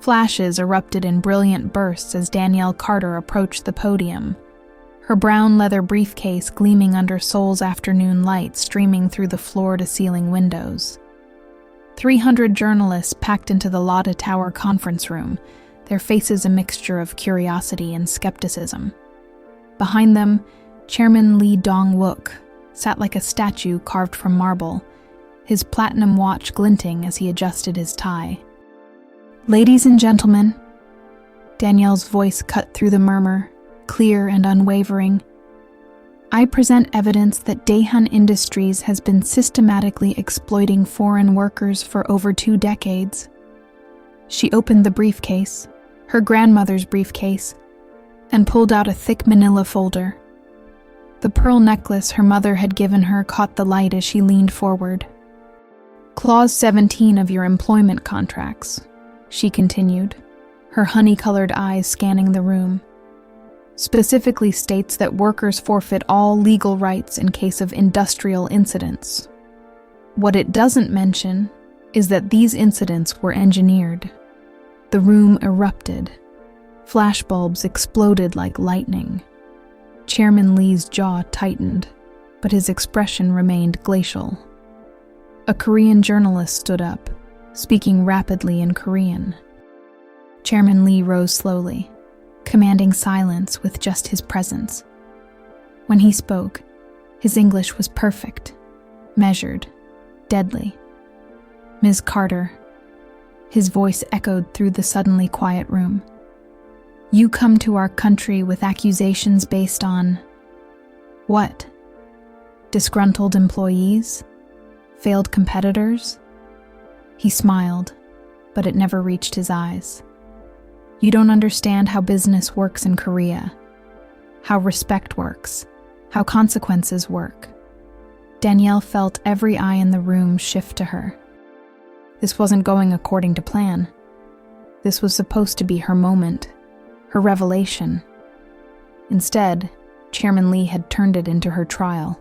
Flashes erupted in brilliant bursts as Danielle Carter approached the podium, her brown leather briefcase gleaming under Seoul's afternoon light streaming through the floor-to-ceiling windows. 300 journalists packed into the Lotte Tower conference room, their faces a mixture of curiosity and skepticism. Behind them, Chairman Lee Dong-wook sat like a statue carved from marble, his platinum watch glinting as he adjusted his tie. "Ladies and gentlemen," Danielle's voice cut through the murmur, clear and unwavering, "I present evidence that Daehan Industries has been systematically exploiting foreign workers for over 2 decades. She opened the briefcase, her grandmother's briefcase, and pulled out a thick manila folder. The pearl necklace her mother had given her caught the light as she leaned forward. Clause 17 of your employment contracts," she continued, her honey-colored eyes scanning the room, "specifically states that workers forfeit all legal rights in case of industrial incidents. What it doesn't mention is that these incidents were engineered." The room erupted. Flashbulbs exploded like lightning. Chairman Lee's jaw tightened, but his expression remained glacial. A Korean journalist stood up, speaking rapidly in Korean. Chairman Lee rose slowly, commanding silence with just his presence. When he spoke, his English was perfect, measured, deadly. "Ms. Carter," his voice echoed through the suddenly quiet room, "you come to our country with accusations based on what? Disgruntled employees? Failed competitors?" He smiled, but it never reached his eyes. "You don't understand how business works in Korea, how respect works, how consequences work." Danielle felt every eye in the room shift to her. This wasn't going according to plan. This was supposed to be her moment, her revelation. Instead, Chairman Lee had turned it into her trial.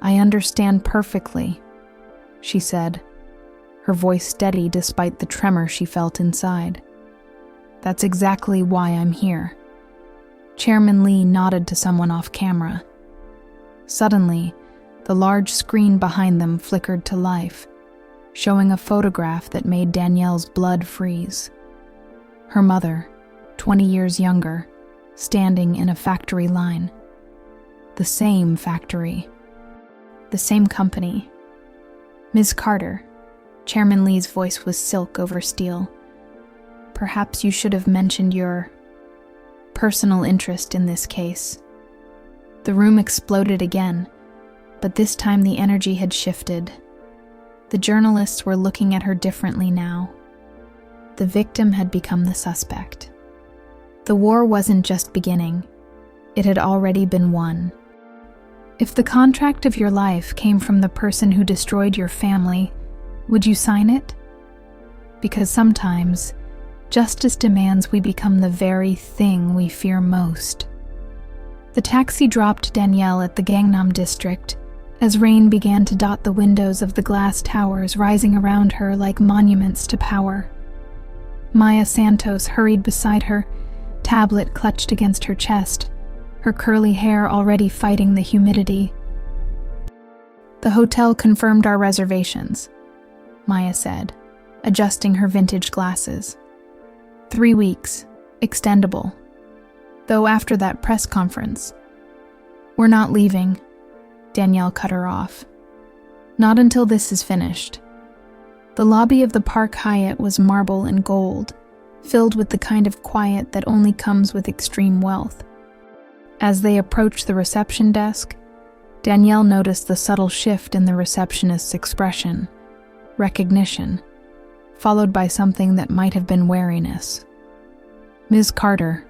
"I understand perfectly," she said, her voice steady despite the tremor she felt inside. "That's exactly why I'm here." Chairman Lee nodded to someone off camera. Suddenly, the large screen behind them flickered to life, showing a photograph that made Danielle's blood freeze. Her mother, 20 years younger, standing in a factory line. The same factory. The same company. "Ms. Carter," Chairman Lee's voice was silk over steel, "perhaps you should have mentioned your personal interest in this case." The room exploded again, but this time the energy had shifted. The journalists were looking at her differently now. The victim had become the suspect. The war wasn't just beginning, it had already been won. If the contract of your life came from the person who destroyed your family, would you sign it? Because sometimes, justice demands we become the very thing we fear most. The taxi dropped Danielle at the Gangnam district as rain began to dot the windows of the glass towers rising around her like monuments to power. Maya Santos hurried beside her, tablet clutched against her chest, her curly hair already fighting the humidity. "The hotel confirmed our reservations," Maya said, adjusting her vintage glasses. 3 weeks, extendable. Though after that press conference. "We're not leaving," Danielle cut her off. "Not until this is finished." The lobby of the Park Hyatt was marble and gold, filled with the kind of quiet that only comes with extreme wealth. As they approached the reception desk, Danielle noticed the subtle shift in the receptionist's expression, recognition, followed by something that might have been wariness. "Ms. Carter,"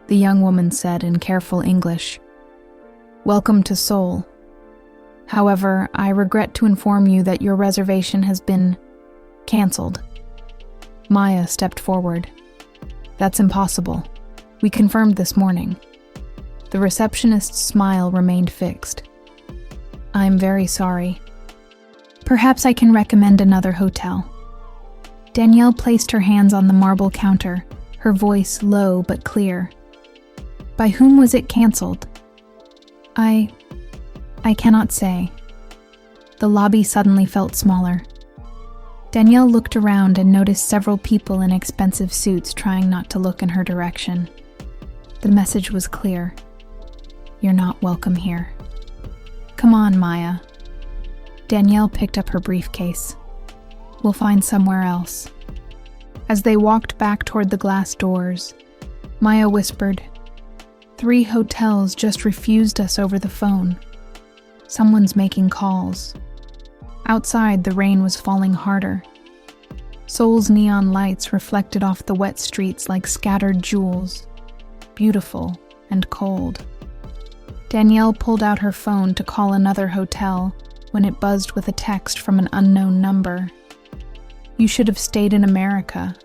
the young woman said in careful English, "welcome to Seoul. However, I regret to inform you that your reservation has been canceled." Maya stepped forward. "That's impossible. We confirmed this morning." The receptionist's smile remained fixed. "I'm very sorry. Perhaps I can recommend another hotel." Danielle placed her hands on the marble counter, her voice low but clear. By whom was it canceled? I cannot say. The lobby suddenly felt smaller. Danielle looked around and noticed several people in expensive suits trying not to look in her direction. The message was clear. You're not welcome here. Come on, Maya. Danielle picked up her briefcase. We'll find somewhere else. As they walked back toward the glass doors, Maya whispered, 3 hotels just refused us over the phone. Someone's making calls. Outside, the rain was falling harder. Seoul's neon lights reflected off the wet streets like scattered jewels, beautiful and cold. Danielle pulled out her phone to call another hotel when it buzzed with a text from an unknown number. You should have stayed in America.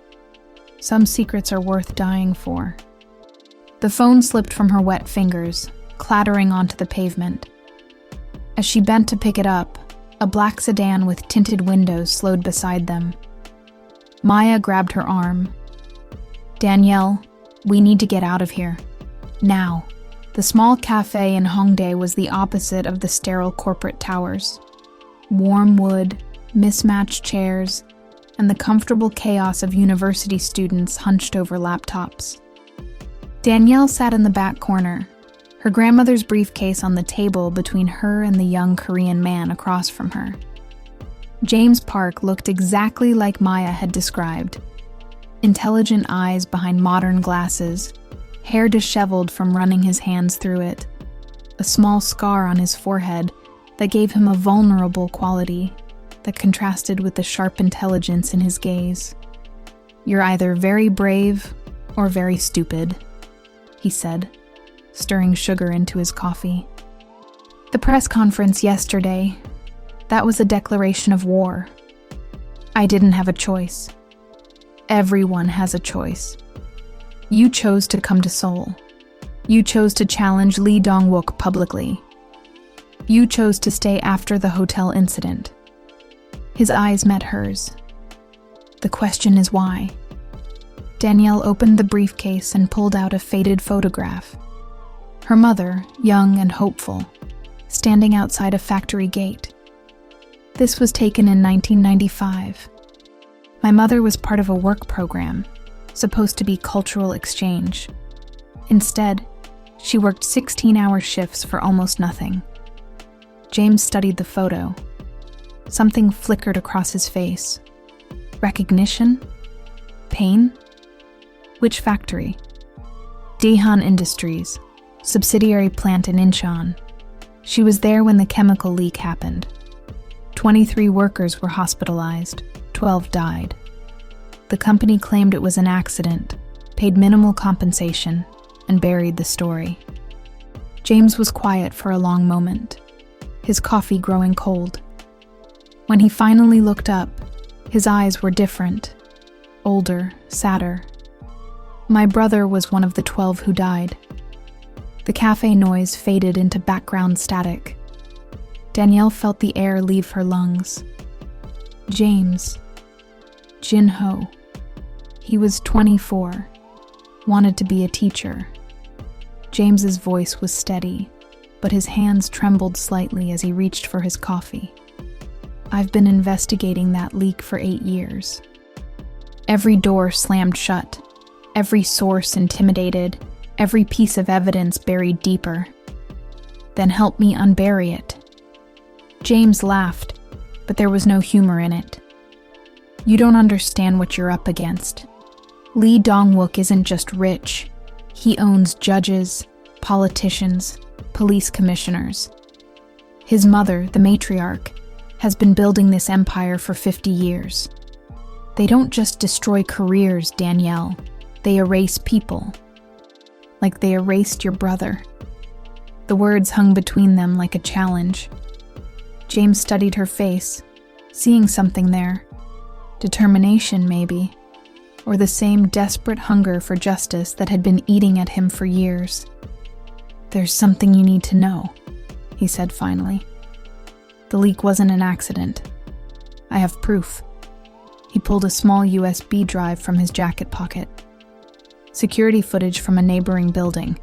Some secrets are worth dying for. The phone slipped from her wet fingers, clattering onto the pavement. As she bent to pick it up, a black sedan with tinted windows slowed beside them. Maya grabbed her arm. Danielle, we need to get out of here. Now. The small cafe in Hongdae was the opposite of the sterile corporate towers. Warm wood, mismatched chairs, and the comfortable chaos of university students hunched over laptops. Danielle sat in the back corner, her grandmother's briefcase on the table between her and the young Korean man across from her. James Park looked exactly like Maya had described. Intelligent eyes behind modern glasses, hair disheveled from running his hands through it, a small scar on his forehead that gave him a vulnerable quality that contrasted with the sharp intelligence in his gaze. You're either very brave or very stupid, he said, stirring sugar into his coffee. The press conference yesterday, that was a declaration of war. I didn't have a choice. Everyone has a choice. You chose to come to Seoul. You chose to challenge Lee Dong-wook publicly. You chose to stay after the hotel incident. His eyes met hers. The question is why? Danielle opened the briefcase and pulled out a faded photograph. Her mother, young and hopeful, standing outside a factory gate. This was taken in 1995. My mother was part of a work program, supposed to be cultural exchange. Instead, she worked 16-hour shifts for almost nothing. James studied the photo. Something flickered across his face. Recognition? Pain? Which factory? Daehan Industries, subsidiary plant in Incheon. She was there when the chemical leak happened. 23 workers were hospitalized, 12 died. The company claimed it was an accident, paid minimal compensation, and buried the story. James was quiet for a long moment, his coffee growing cold. When he finally looked up, his eyes were different, older, sadder. My brother was one of the 12 who died. The cafe noise faded into background static. Danielle felt the air leave her lungs. James. Jin-ho. He was 24, wanted to be a teacher. James's voice was steady, but his hands trembled slightly as he reached for his coffee. I've been investigating that leak for 8 years. Every door slammed shut, every source intimidated, every piece of evidence buried deeper. Then help me unbury it. James laughed, but there was no humor in it. You don't understand what you're up against. Lee Dong-wook isn't just rich. He owns judges, politicians, police commissioners. His mother, the matriarch, has been building this empire for 50 years. They don't just destroy careers, Danielle. They erase people. Like they erased your brother. The words hung between them like a challenge. James studied her face, seeing something there. Determination, maybe. Or the same desperate hunger for justice that had been eating at him for years. There's something you need to know, he said finally. The leak wasn't an accident. I have proof. He pulled a small USB drive from his jacket pocket. Security footage from a neighboring building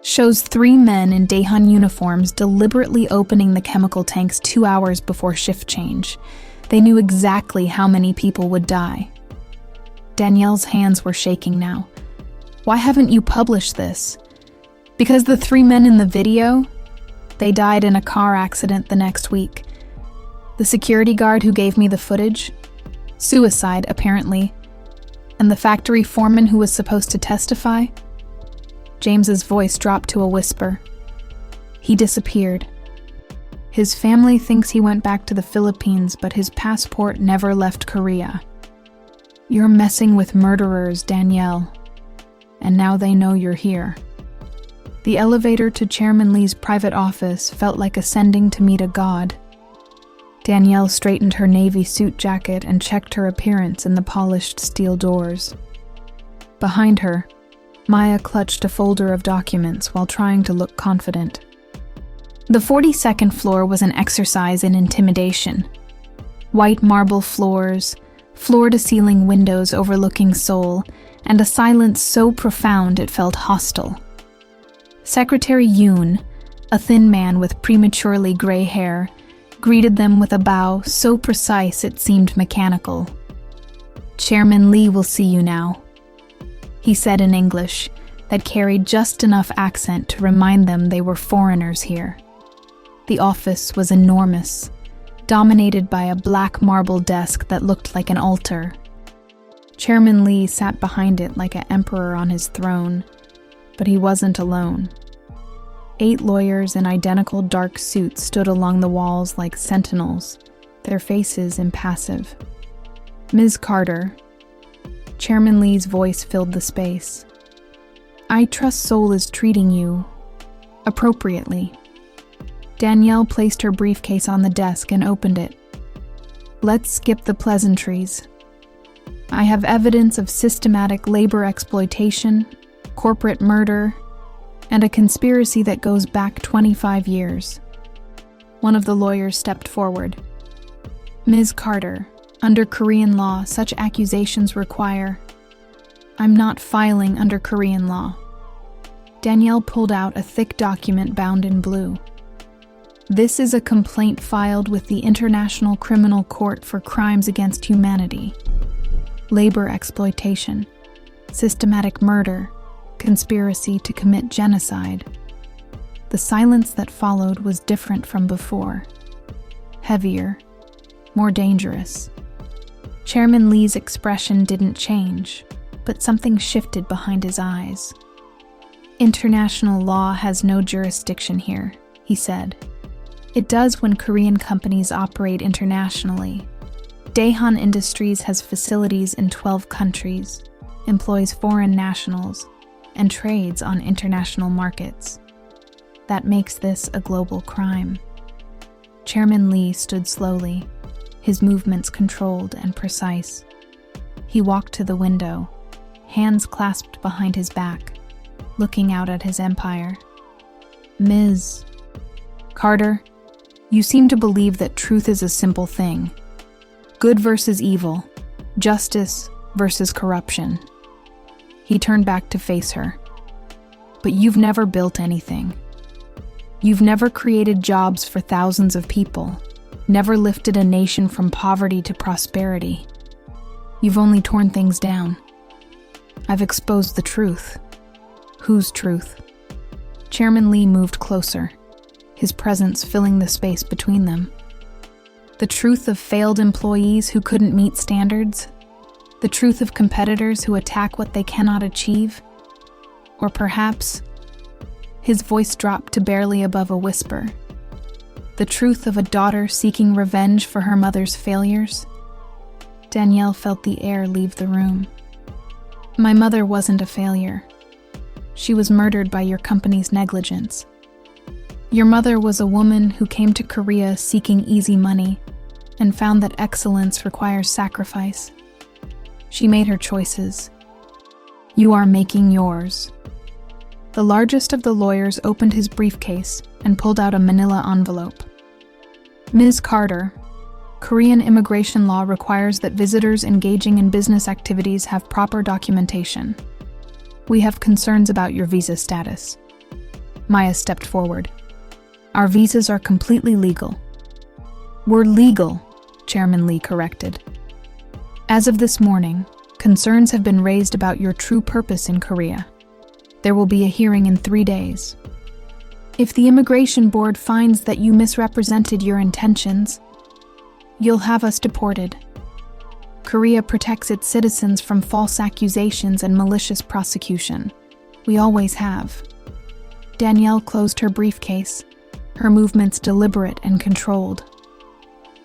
shows 3 men in Daehan uniforms deliberately opening the chemical tanks 2 hours before shift change. They knew exactly how many people would die. Danielle's hands were shaking now. Why haven't you published this? Because the 3 men in the video, they died in a car accident the next week. The security guard who gave me the footage, suicide apparently. And the factory foreman who was supposed to testify? James's voice dropped to a whisper. He disappeared. His family thinks he went back to the Philippines, but his passport never left Korea. You're messing with murderers, Danielle. And now they know you're here. The elevator to Chairman Lee's private office felt like ascending to meet a god. Danielle straightened her navy suit jacket and checked her appearance in the polished steel doors. Behind her, Maya clutched a folder of documents while trying to look confident. The 42nd floor was an exercise in intimidation. White marble floors, floor-to-ceiling windows overlooking Seoul, and a silence so profound it felt hostile. Secretary Yoon, a thin man with prematurely gray hair, greeted them with a bow so precise it seemed mechanical. "Chairman Lee will see you now," he said in English that carried just enough accent to remind them they were foreigners here. The office was enormous, dominated by a black marble desk that looked like an altar. Chairman Lee sat behind it like an emperor on his throne, but he wasn't alone. 8 lawyers in identical dark suits stood along the walls like sentinels, their faces impassive. "Ms. Carter," Chairman Lee's voice filled the space. "I trust Seoul is treating you appropriately." Danielle placed her briefcase on the desk and opened it. "Let's skip the pleasantries. I have evidence of systematic labor exploitation, corporate murder, and a conspiracy that goes back 25 years. One of the lawyers stepped forward. "Ms. Carter, under Korean law, such accusations require..." "I'm not filing under Korean law." Danielle pulled out a thick document bound in blue. "This is a complaint filed with the International Criminal Court for Crimes Against Humanity. Labor exploitation, systematic murder, conspiracy to commit genocide." The silence that followed was different from before. Heavier, more dangerous. Chairman Lee's expression didn't change, but something shifted behind his eyes. "International law has no jurisdiction here," he said. "It does when Korean companies operate internationally. Daehan Industries has facilities in 12 countries, employs foreign nationals, and trades on international markets. That makes this a global crime." Chairman Lee stood slowly, his movements controlled and precise. He walked to the window, hands clasped behind his back, looking out at his empire. "Ms. Carter, you seem to believe that truth is a simple thing. Good versus evil, justice versus corruption." He turned back to face her. "But you've never built anything. You've never created jobs for thousands of people, never lifted a nation from poverty to prosperity. You've only torn things down. I've exposed the truth." "Whose truth?" Chairman Lee moved closer, his presence filling the space between them. "The truth of failed employees who couldn't meet standards? The truth of competitors who attack what they cannot achieve? Or perhaps," his voice dropped to barely above a whisper, "the truth of a daughter seeking revenge for her mother's failures?" Danielle felt the air leave the room. "My mother wasn't a failure. She was murdered by your company's negligence. Your mother was a woman who came to Korea seeking easy money and found that excellence requires sacrifice. She made her choices. You are making yours." The largest of the lawyers opened his briefcase and pulled out a manila envelope. "Ms. Carter, Korean immigration law requires that visitors engaging in business activities have proper documentation. We have concerns about your visa status. Maya stepped forward. Our visas are completely legal. We're legal, Chairman Lee corrected. As of this morning, concerns have been raised about your true purpose in Korea. There will be a hearing in 3 days. If the immigration board finds that you misrepresented your intentions, you'll have us deported. Korea protects its citizens from false accusations and malicious prosecution. We always have. Danielle closed her briefcase, her movements deliberate and controlled.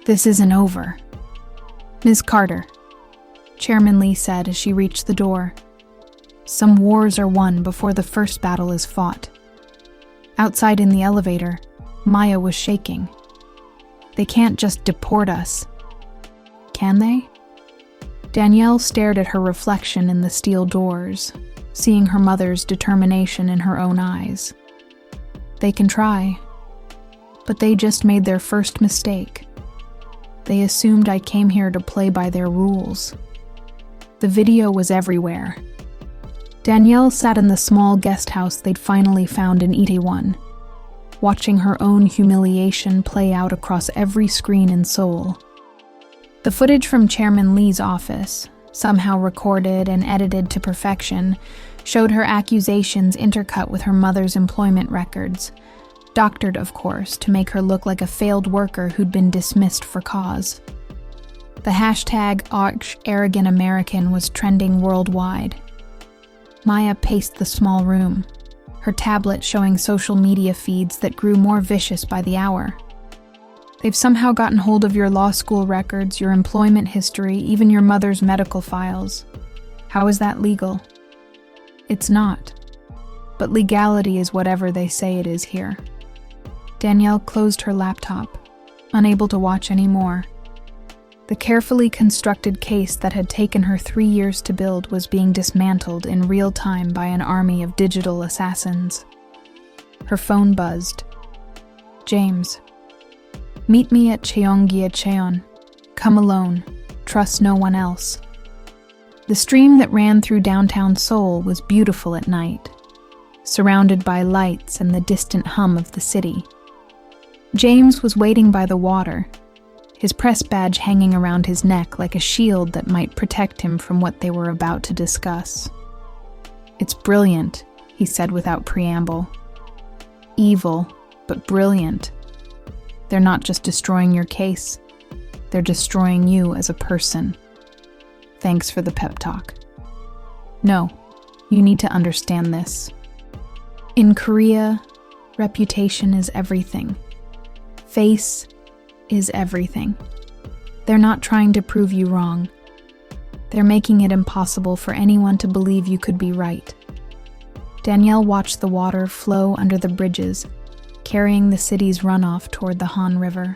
This isn't over. Ms. Carter, Chairman Lee said as she reached the door. Some wars are won before the first battle is fought. Outside in the elevator, Maya was shaking. They can't just deport us. Can they? Danielle stared at her reflection in the steel doors, seeing her mother's determination in her own eyes. They can try, but they just made their first mistake. They assumed I came here to play by their rules. The video was everywhere. Danielle sat in the small guest house they'd finally found in Itaewon, watching her own humiliation play out across every screen in Seoul. The footage from Chairman Lee's office, somehow recorded and edited to perfection, showed her accusations intercut with her mother's employment records, doctored, of course, to make her look like a failed worker who'd been dismissed for cause. The hashtag #ArchArrogantAmerican was trending worldwide. Maya paced the small room, her tablet showing social media feeds that grew more vicious by the hour. They've somehow gotten hold of your law school records, your employment history, even your mother's medical files. How is that legal? It's not. But legality is whatever they say it is here. Danielle closed her laptop, unable to watch anymore. The carefully constructed case that had taken her 3 years to build was being dismantled in real time by an army of digital assassins. Her phone buzzed. James. Meet me at Cheonggi-cheon. Come alone. Trust no one else. The stream that ran through downtown Seoul was beautiful at night, surrounded by lights and the distant hum of the city. James was waiting by the water, his press badge hanging around his neck like a shield that might protect him from what they were about to discuss. It's brilliant, he said without preamble. Evil, but brilliant. They're not just destroying your case, they're destroying you as a person. Thanks for the pep talk. No, you need to understand this. In Korea, reputation is everything. Face is everything. They're not trying to prove you wrong. They're making it impossible for anyone to believe you could be right. Danielle watched the water flow under the bridges, carrying the city's runoff toward the Han River.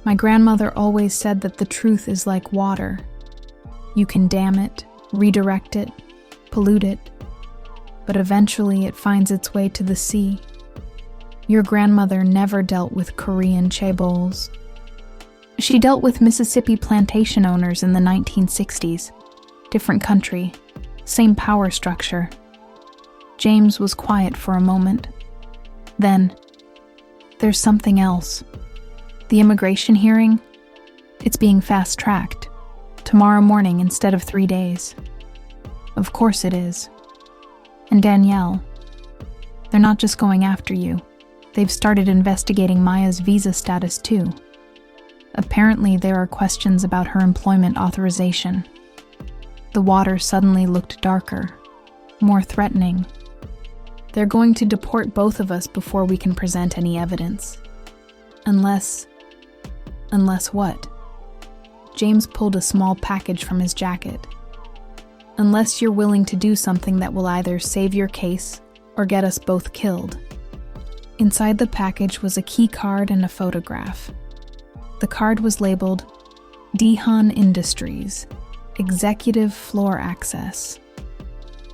My grandmother always said that the truth is like water. You can dam it, redirect it, pollute it, but eventually it finds its way to the sea. Your grandmother never dealt with Korean chaebols. She dealt with Mississippi plantation owners in the 1960s. Different country, same power structure. James was quiet for a moment. Then, there's something else. The immigration hearing, it's being fast-tracked. Tomorrow morning instead of 3 days. Of course it is. And Danielle, they're not just going after you. They've started investigating Maya's visa status too. Apparently there are questions about her employment authorization. The water suddenly looked darker, more threatening. They're going to deport both of us before we can present any evidence. Unless what? James pulled a small package from his jacket. Unless you're willing to do something that will either save your case or get us both killed. Inside the package was a key card and a photograph. The card was labeled Daehan Industries, Executive Floor Access.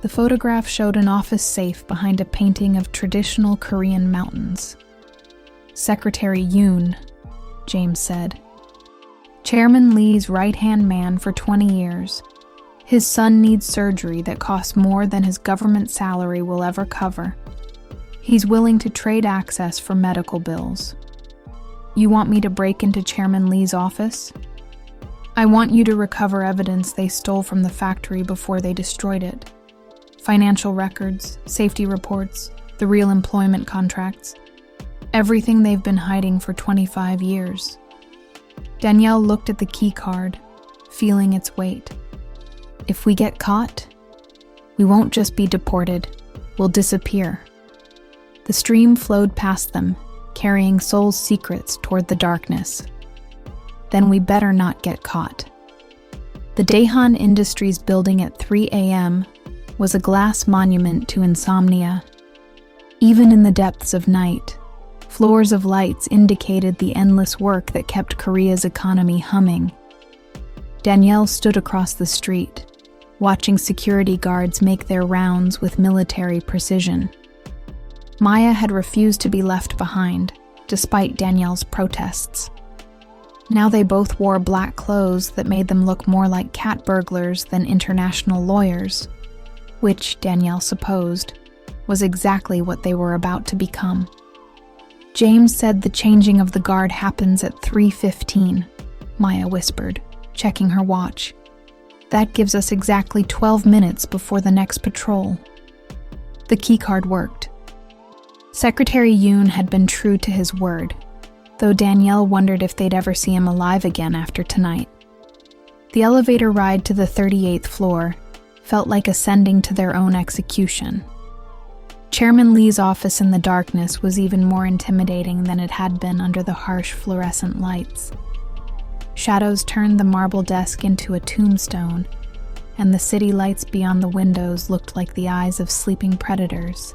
The photograph showed an office safe behind a painting of traditional Korean mountains. Secretary Yoon, James said. Chairman Lee's right-hand man for 20 years. His son needs surgery that costs more than his government salary will ever cover. He's willing to trade access for medical bills. You want me to break into Chairman Lee's office? I want you to recover evidence they stole from the factory before they destroyed it. Financial records, safety reports, the real employment contracts. Everything they've been hiding for 25 years. Danielle looked at the key card, feeling its weight. If we get caught, we won't just be deported, we'll disappear. The stream flowed past them, carrying Seoul's secrets toward the darkness. Then we better not get caught. The Daehan Industries building at 3 a.m. was a glass monument to insomnia. Even in the depths of night, floors of lights indicated the endless work that kept Korea's economy humming. Danielle stood across the street, watching security guards make their rounds with military precision. Maya had refused to be left behind, despite Danielle's protests. Now they both wore black clothes that made them look more like cat burglars than international lawyers, which, Danielle supposed, was exactly what they were about to become. James said the changing of the guard happens at 3:15, Maya whispered, checking her watch. That gives us exactly 12 minutes before the next patrol. The keycard worked. Secretary Yoon had been true to his word, though Danielle wondered if they'd ever see him alive again after tonight. The elevator ride to the 38th floor felt like ascending to their own execution. Chairman Lee's office in the darkness was even more intimidating than it had been under the harsh fluorescent lights. Shadows turned the marble desk into a tombstone, and the city lights beyond the windows looked like the eyes of sleeping predators.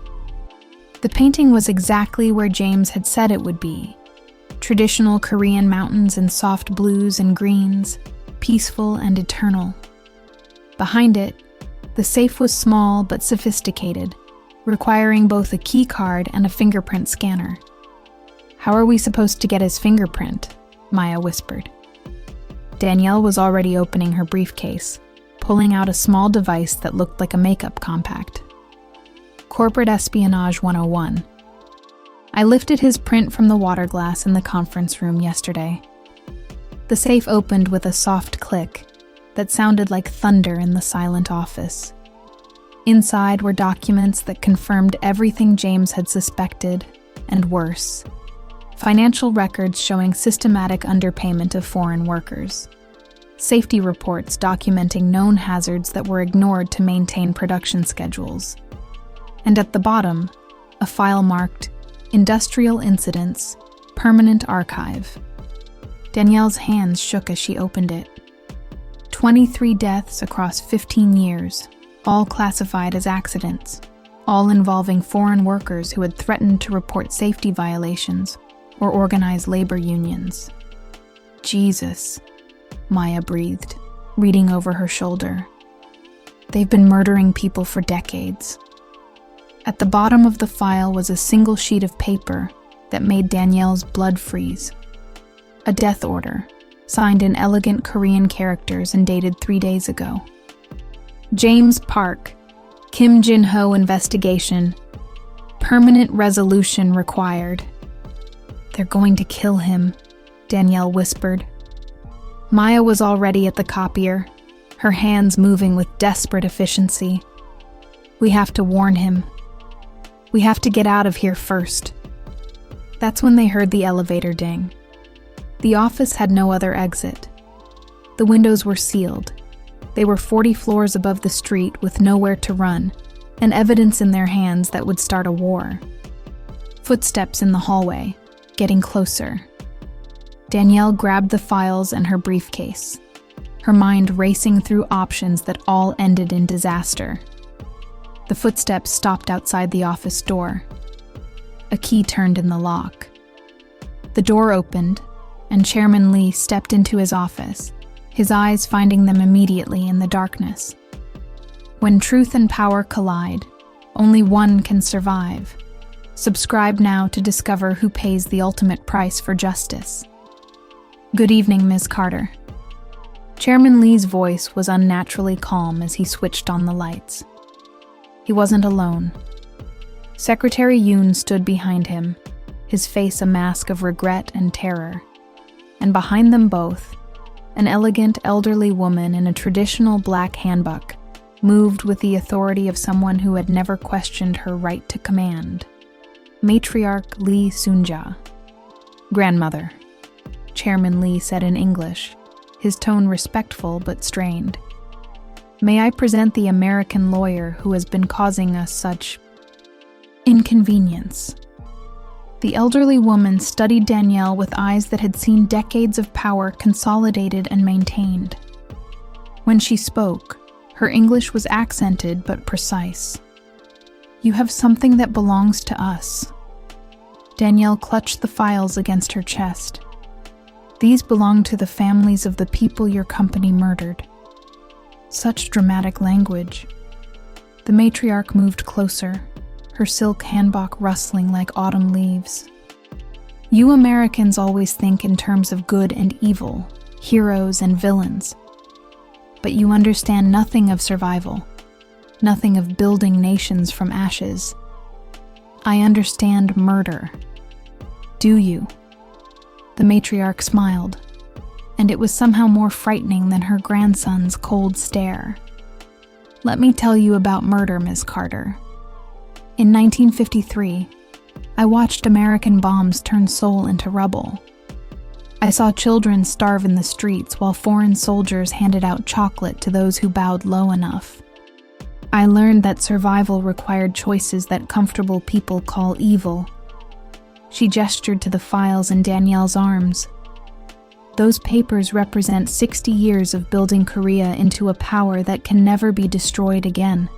The painting was exactly where James had said it would be. Traditional Korean mountains in soft blues and greens, peaceful and eternal. Behind it, the safe was small but sophisticated, requiring both a key card and a fingerprint scanner. How are we supposed to get his fingerprint? Maya whispered. Danielle was already opening her briefcase, pulling out a small device that looked like a makeup compact. Corporate Espionage 101. I lifted his print from the water glass in the conference room yesterday. The safe opened with a soft click that sounded like thunder in the silent office. Inside were documents that confirmed everything James had suspected, and worse. Financial records showing systematic underpayment of foreign workers. Safety reports documenting known hazards that were ignored to maintain production schedules. And at the bottom, a file marked Industrial Incidents, Permanent Archive. Danielle's hands shook as she opened it. 23 deaths across 15 years, all classified as accidents, all involving foreign workers who had threatened to report safety violations or organize labor unions. Jesus, Maya breathed, reading over her shoulder. They've been murdering people for decades. At the bottom of the file was a single sheet of paper that made Danielle's blood freeze. A death order, signed in elegant Korean characters and dated 3 days ago. James Park, Kim Jin-ho investigation. Permanent resolution required. They're going to kill him, Danielle whispered. Maya was already at the copier, her hands moving with desperate efficiency. We have to warn him. We have to get out of here first. That's when they heard the elevator ding. The office had no other exit. The windows were sealed. They were 40 floors above the street with nowhere to run, and evidence in their hands that would start a war. Footsteps in the hallway, getting closer. Danielle grabbed the files and her briefcase, her mind racing through options that all ended in disaster. The footsteps stopped outside the office door. A key turned in the lock. The door opened, and Chairman Lee stepped into his office, his eyes finding them immediately in the darkness. When truth and power collide, only one can survive. Subscribe now to discover who pays the ultimate price for justice. Good evening, Ms. Carter. Chairman Lee's voice was unnaturally calm as he switched on the lights. He wasn't alone. Secretary Yoon stood behind him, his face a mask of regret and terror. And behind them both, an elegant elderly woman in a traditional black hanbok moved with the authority of someone who had never questioned her right to command. Matriarch Lee Sunja. "Grandmother," Chairman Lee said in English, his tone respectful but strained. "May I present the American lawyer who has been causing us such inconvenience?" The elderly woman studied Danielle with eyes that had seen decades of power consolidated and maintained. When she spoke, her English was accented but precise. "You have something that belongs to us." Danielle clutched the files against her chest. "These belong to the families of the people your company murdered." Such dramatic language. The matriarch moved closer, her silk hanbok rustling like autumn leaves. "You Americans always think in terms of good and evil, heroes and villains. But you understand nothing of survival, nothing of building nations from ashes. I understand murder. Do you?" The matriarch smiled, and it was somehow more frightening than her grandson's cold stare. "Let me tell you about murder, Ms. Carter. In 1953, I watched American bombs turn Seoul into rubble. I saw children starve in the streets while foreign soldiers handed out chocolate to those who bowed low enough. I learned that survival required choices that comfortable people call evil." She gestured to the files in Danielle's arms. "Those papers represent 60 years of building Korea into a power that can never be destroyed again.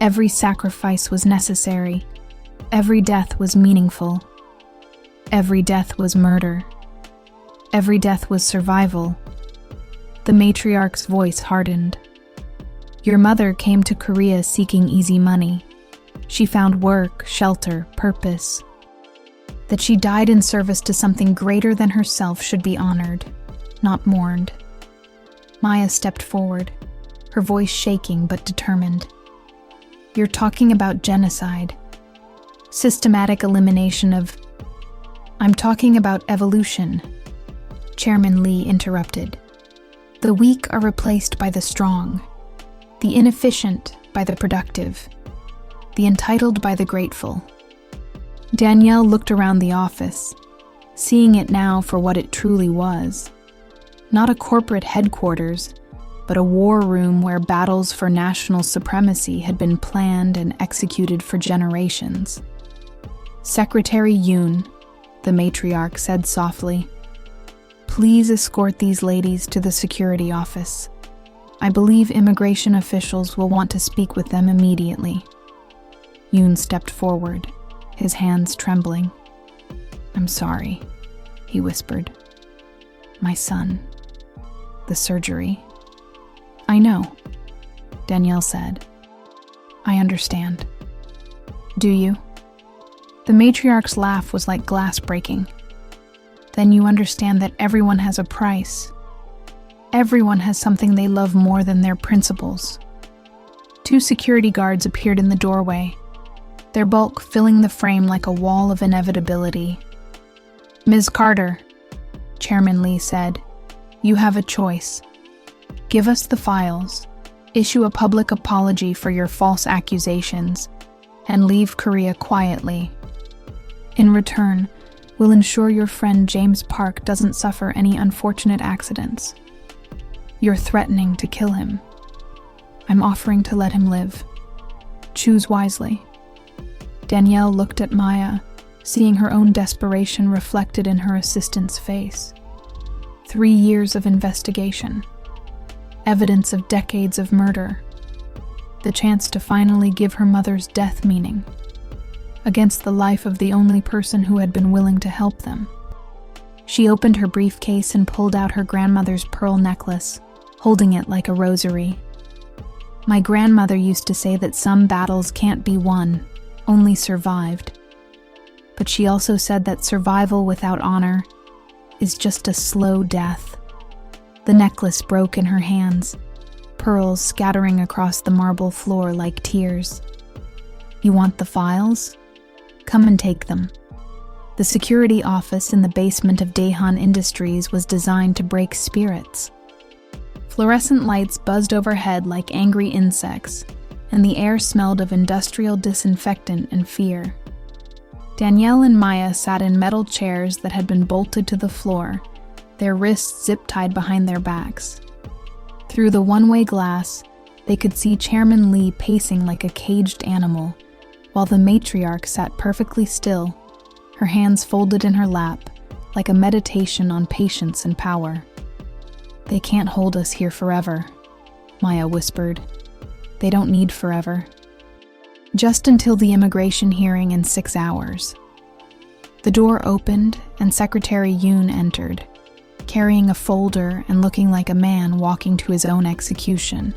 Every sacrifice was necessary. Every death was meaningful. Every death was murder. Every death was survival." The matriarch's voice hardened. "Your mother came to Korea seeking easy money. She found work, shelter, purpose. That she died in service to something greater than herself should be honored, not mourned." Maya stepped forward, her voice shaking but determined. "You're talking about genocide. Systematic elimination of—" "I'm talking about evolution," Chairman Lee interrupted. "The weak are replaced by the strong, the inefficient by the productive, the entitled by the grateful." Danielle looked around the office, seeing it now for what it truly was. Not a corporate headquarters, but a war room where battles for national supremacy had been planned and executed for generations. "Secretary Yoon," the matriarch said softly, "please escort these ladies to the security office. I believe immigration officials will want to speak with them immediately." Yoon stepped forward, his hands trembling. "I'm sorry," he whispered. "My son. The surgery." "I know," Danielle said. "I understand." "Do you?" The matriarch's laugh was like glass breaking. "Then you understand that everyone has a price. Everyone has something they love more than their principles." Two security guards appeared in the doorway, their bulk filling the frame like a wall of inevitability. "Ms. Carter," Chairman Lee said, "you have a choice. Give us the files, issue a public apology for your false accusations, and leave Korea quietly. In return, we'll ensure your friend James Park doesn't suffer any unfortunate accidents. You're threatening to kill him. I'm offering to let him live. Choose wisely." Danielle looked at Maya, seeing her own desperation reflected in her assistant's face. 3 years of investigation. Evidence of decades of murder. The chance to finally give her mother's death meaning. Against the life of the only person who had been willing to help them. She opened her briefcase and pulled out her grandmother's pearl necklace, holding it like a rosary. "My grandmother used to say that some battles can't be won, only survived. But she also said that survival without honor is just a slow death. The necklace broke in her hands, pearls scattering across the marble floor like tears. "You want the files? Come and take them." The security office in the basement of Daehan Industries was designed to break spirits. Fluorescent lights buzzed overhead like angry insects, and the air smelled of industrial disinfectant and fear. Danielle and Maya sat in metal chairs that had been bolted to the floor, their wrists zip-tied behind their backs. Through the one-way glass, they could see Chairman Lee pacing like a caged animal, while the matriarch sat perfectly still, her hands folded in her lap, like a meditation on patience and power. "They can't hold us here forever," Maya whispered. "They don't need forever. Just until the immigration hearing in 6 hours." The door opened and Secretary Yoon entered, carrying a folder and looking like a man walking to his own execution.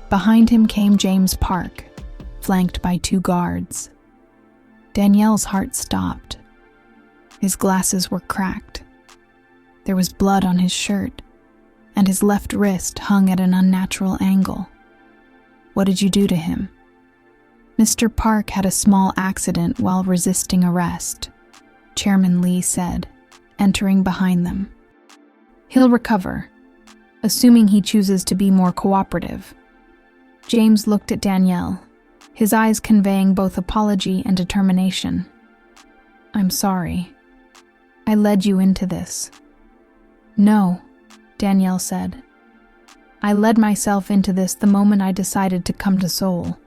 Behind him came James Park, flanked by 2 guards. Danielle's heart stopped. His glasses were cracked. There was blood on his shirt, and his left wrist hung at an unnatural angle. "What did you do to him?" "Mr. Park had a small accident while resisting arrest," Chairman Lee said, entering behind them. "He'll recover, assuming he chooses to be more cooperative." James looked at Danielle, his eyes conveying both apology and determination. "I'm sorry. I led you into this." "No," Danielle said. "I led myself into this the moment I decided to come to Seoul."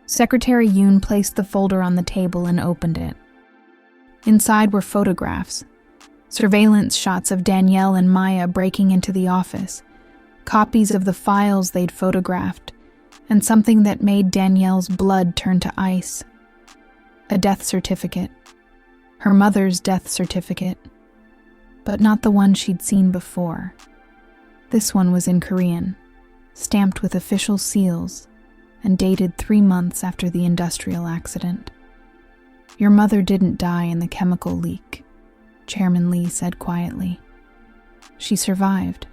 Secretary Yoon placed the folder on the table and opened it. Inside were photographs, surveillance shots of Danielle and Maya breaking into the office, copies of the files they'd photographed, and something that made Danielle's blood turn to ice. A death certificate. Her mother's death certificate. But not the one she'd seen before. This one was in Korean, stamped with official seals, and dated 3 months after the industrial accident. "Your mother didn't die in the chemical leak," Chairman Lee said quietly. "She survived.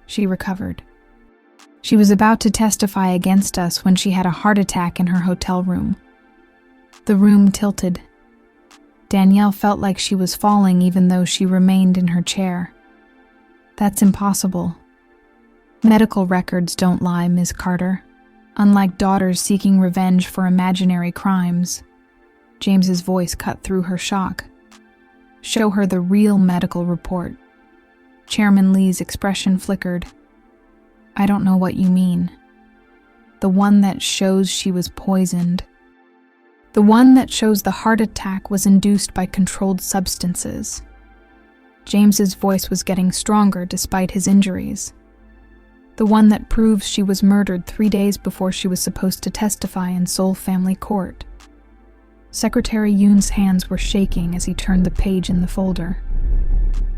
She recovered. She was about to testify against us when she had a heart attack in her hotel room." The room tilted. Danielle felt like she was falling even though she remained in her chair. "That's impossible. Medical records don't lie, Ms. Carter, unlike daughters seeking revenge for imaginary crimes." James's voice cut through her shock. "Show her the real medical report." Chairman Lee's expression flickered. "I don't know what you mean." "The one that shows she was poisoned. The one that shows the heart attack was induced by controlled substances." James's voice was getting stronger despite his injuries. "The one that proves she was murdered 3 days before she was supposed to testify in Seoul Family Court." Secretary Yoon's hands were shaking as he turned the page in the folder.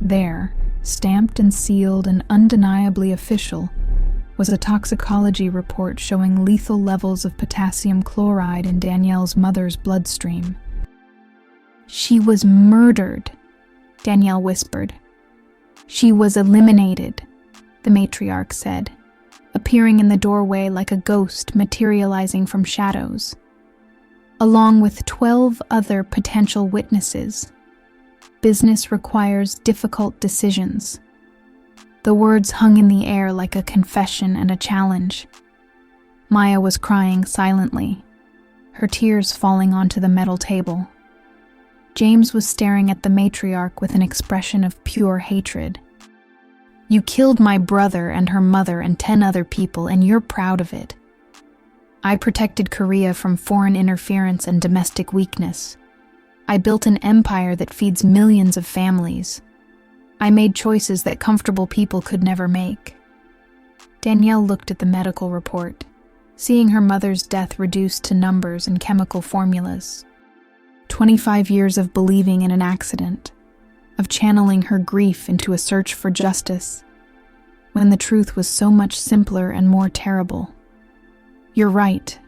There, stamped and sealed and undeniably official, was a toxicology report showing lethal levels of potassium chloride in Danielle's mother's bloodstream. "She was murdered," Danielle whispered. "She was eliminated," the matriarch said, appearing in the doorway like a ghost materializing from shadows, along with 12 other potential witnesses. "Business requires difficult decisions." The words hung in the air like a confession and a challenge. Maya was crying silently, her tears falling onto the metal table. James was staring at the matriarch with an expression of pure hatred. "You killed my brother and her mother and 10 other people, and you're proud of it. I protected Korea from foreign interference and domestic weakness. I built an empire that feeds millions of families. I made choices that comfortable people could never make." Danielle looked at the medical report, seeing her mother's death reduced to numbers and chemical formulas. 25 years of believing in an accident, of channeling her grief into a search for justice, when the truth was so much simpler and more terrible. "You're right,"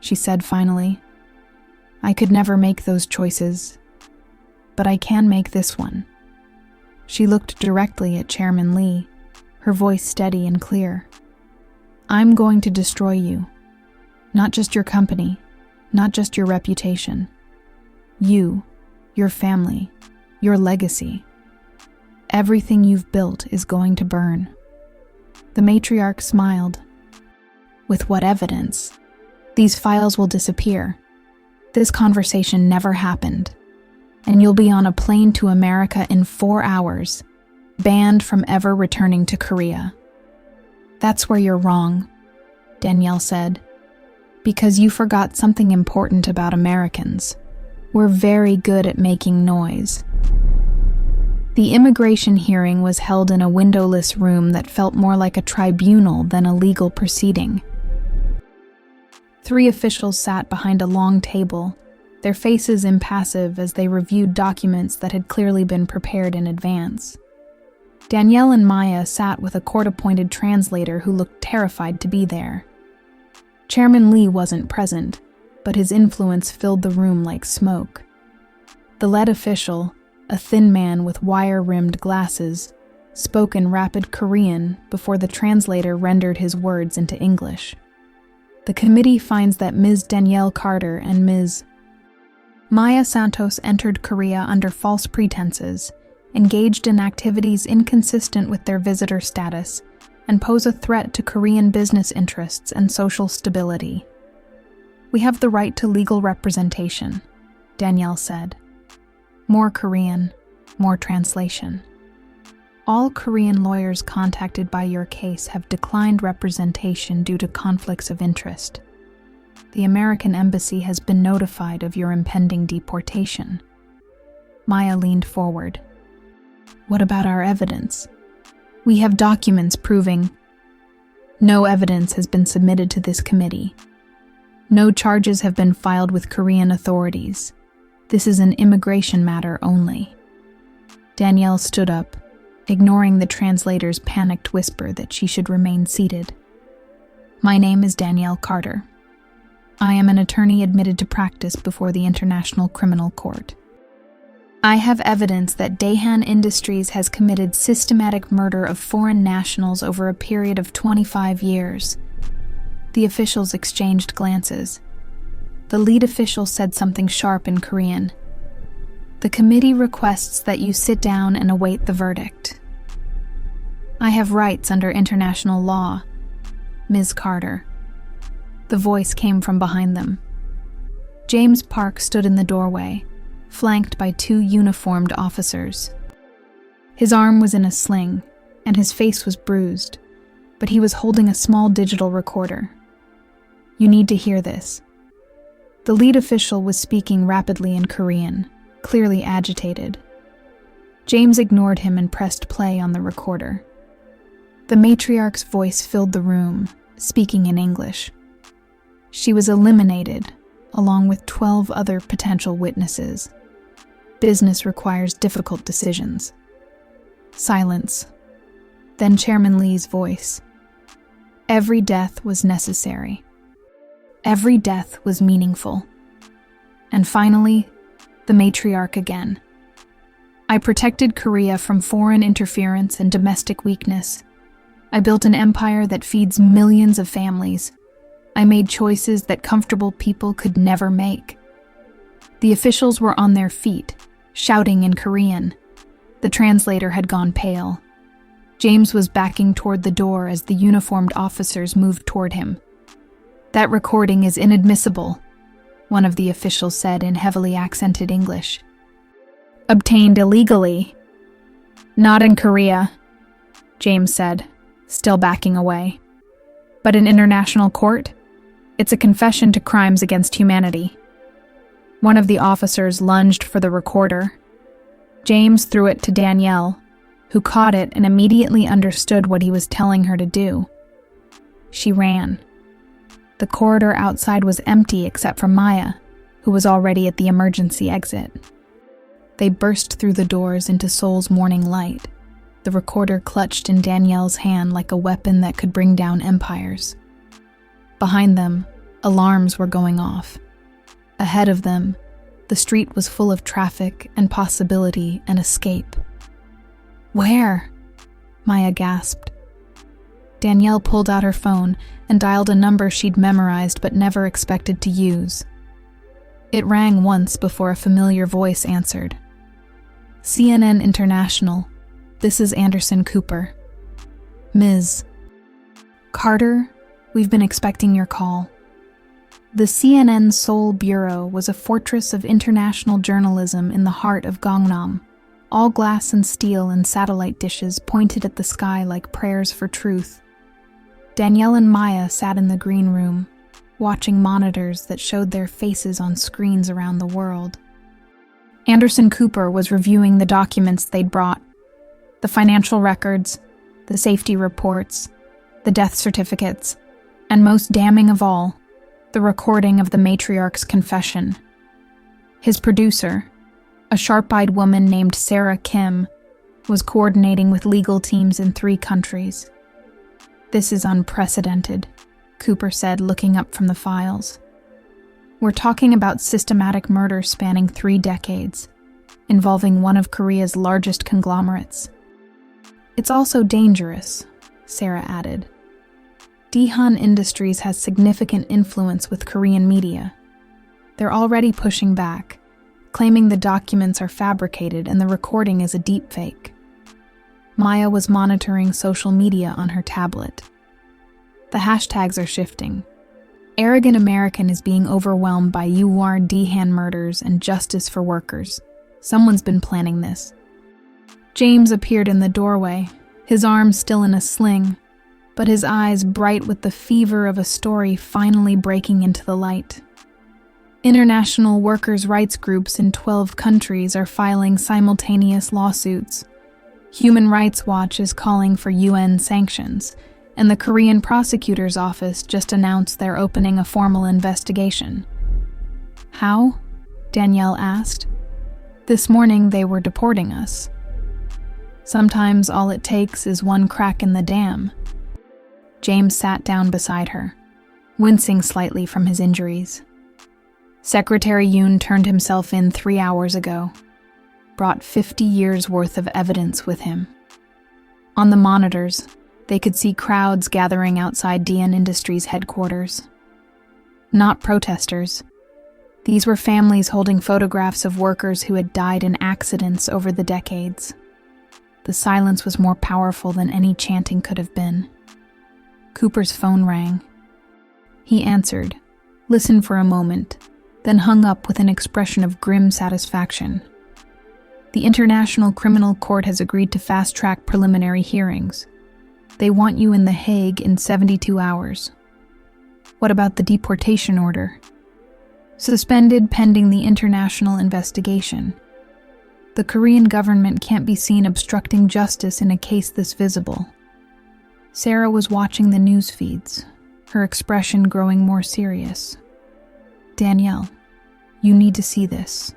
she said finally. "I could never make those choices, but I can make this one." She looked directly at Chairman Lee, her voice steady and clear. "I'm going to destroy you. Not just your company, not just your reputation. You, your family, your legacy. Everything you've built is going to burn." The matriarch smiled. "With what evidence? These files will disappear. This conversation never happened. And you'll be on a plane to America in 4 hours, banned from ever returning to Korea." "That's where you're wrong," Danielle said, "because you forgot something important about Americans. We're very good at making noise." The immigration hearing was held in a windowless room that felt more like a tribunal than a legal proceeding. 3 officials sat behind a long table, their faces impassive as they reviewed documents that had clearly been prepared in advance. Danielle and Maya sat with a court-appointed translator who looked terrified to be there. Chairman Lee wasn't present, but his influence filled the room like smoke. The lead official, a thin man with wire-rimmed glasses, spoke in rapid Korean before the translator rendered his words into English. "The committee finds that Ms. Danielle Carter and Ms. Maya Santos entered Korea under false pretenses, engaged in activities inconsistent with their visitor status, and pose a threat to Korean business interests and social stability. We have the right to legal representation," Danielle said. More Korean, more translation. "All Korean lawyers contacted by your case have declined representation due to conflicts of interest. The American embassy has been notified of your impending deportation." Maya leaned forward. "What about our evidence? We have documents proving—" "No evidence has been submitted to this committee. No charges have been filed with Korean authorities. This is an immigration matter only." Danielle stood up, ignoring the translator's panicked whisper that she should remain seated. "My name is Danielle Carter. I am an attorney admitted to practice before the International Criminal Court. I have evidence that Daehan Industries has committed systematic murder of foreign nationals over a period of 25 years. The officials exchanged glances. The lead official said something sharp in Korean. "The committee requests that you sit down and await the verdict." "I have rights under international law, Ms. Carter." The voice came from behind them. James Park stood in the doorway, flanked by 2 uniformed officers. His arm was in a sling, and his face was bruised, but he was holding a small digital recorder. "You need to hear this." The lead official was speaking rapidly in Korean, clearly agitated. James ignored him and pressed play on the recorder. The matriarch's voice filled the room, speaking in English. She was eliminated, along with 12 other potential witnesses. Business requires difficult decisions. Silence. Then Chairman Lee's voice. Every death was necessary. Every death was meaningful. And finally, the matriarch again. "I protected Korea from foreign interference and domestic weakness. I built an empire that feeds millions of families. I made choices that comfortable people could never make." The officials were on their feet, shouting in Korean. The translator had gone pale. James was backing toward the door as the uniformed officers moved toward him. "That recording is inadmissible," one of the officials said in heavily accented English. "Obtained illegally." "Not in Korea," James said, still backing away. "But in international court? It's a confession to crimes against humanity." One of the officers lunged for the recorder. James threw it to Danielle, who caught it and immediately understood what he was telling her to do. She ran. The corridor outside was empty except for Maya, who was already at the emergency exit. They burst through the doors into Seoul's morning light, the recorder clutched in Danielle's hand like a weapon that could bring down empires. Behind them, alarms were going off. Ahead of them, the street was full of traffic and possibility and escape. Where? Maya gasped. Danielle pulled out her phone and dialed a number she'd memorized but never expected to use. It rang once before a familiar voice answered. CNN International. This is Anderson Cooper. Ms. Carter, we've been expecting your call. The CNN Seoul Bureau was a fortress of international journalism in the heart of Gangnam, all glass and steel and satellite dishes pointed at the sky like prayers for truth. Danielle and Maya sat in the green room, watching monitors that showed their faces on screens around the world. Anderson Cooper was reviewing the documents they'd brought, the financial records, the safety reports, the death certificates, and most damning of all, the recording of the matriarch's confession. His producer, a sharp-eyed woman named Sarah Kim, was coordinating with legal teams in 3 countries. This is unprecedented, Cooper said, looking up from the files. We're talking about systematic murder spanning 3 decades, involving one of Korea's largest conglomerates. It's also dangerous, Sarah added. Daehan Industries has significant influence with Korean media. They're already pushing back, claiming the documents are fabricated and the recording is a deepfake. Maya was monitoring social media on her tablet. The hashtags are shifting. Arrogant American is being overwhelmed by Daehan murders and justice for workers. Someone's been planning this. James appeared in the doorway, his arm still in a sling, but his eyes bright with the fever of a story finally breaking into the light. International workers' rights groups in 12 countries are filing simultaneous lawsuits. Human Rights Watch is calling for UN sanctions, and the Korean prosecutor's office just announced they're opening a formal investigation. How? Danielle asked. This morning they were deporting us. Sometimes all it takes is one crack in the dam. James sat down beside her, wincing slightly from his injuries. Secretary Yoon turned himself in 3 hours ago, brought 50 years' worth of evidence with him. On the monitors, they could see crowds gathering outside Daehan Industries headquarters. Not protesters. These were families holding photographs of workers who had died in accidents over the decades. The silence was more powerful than any chanting could have been. Cooper's phone rang. He answered, listened for a moment, then hung up with an expression of grim satisfaction. The International Criminal Court has agreed to fast-track preliminary hearings. They want you in The Hague in 72 hours. What about the deportation order? Suspended pending the international investigation. The Korean government can't be seen obstructing justice in a case this visible. Sarah was watching the news feeds, her expression growing more serious. Danielle, you need to see this.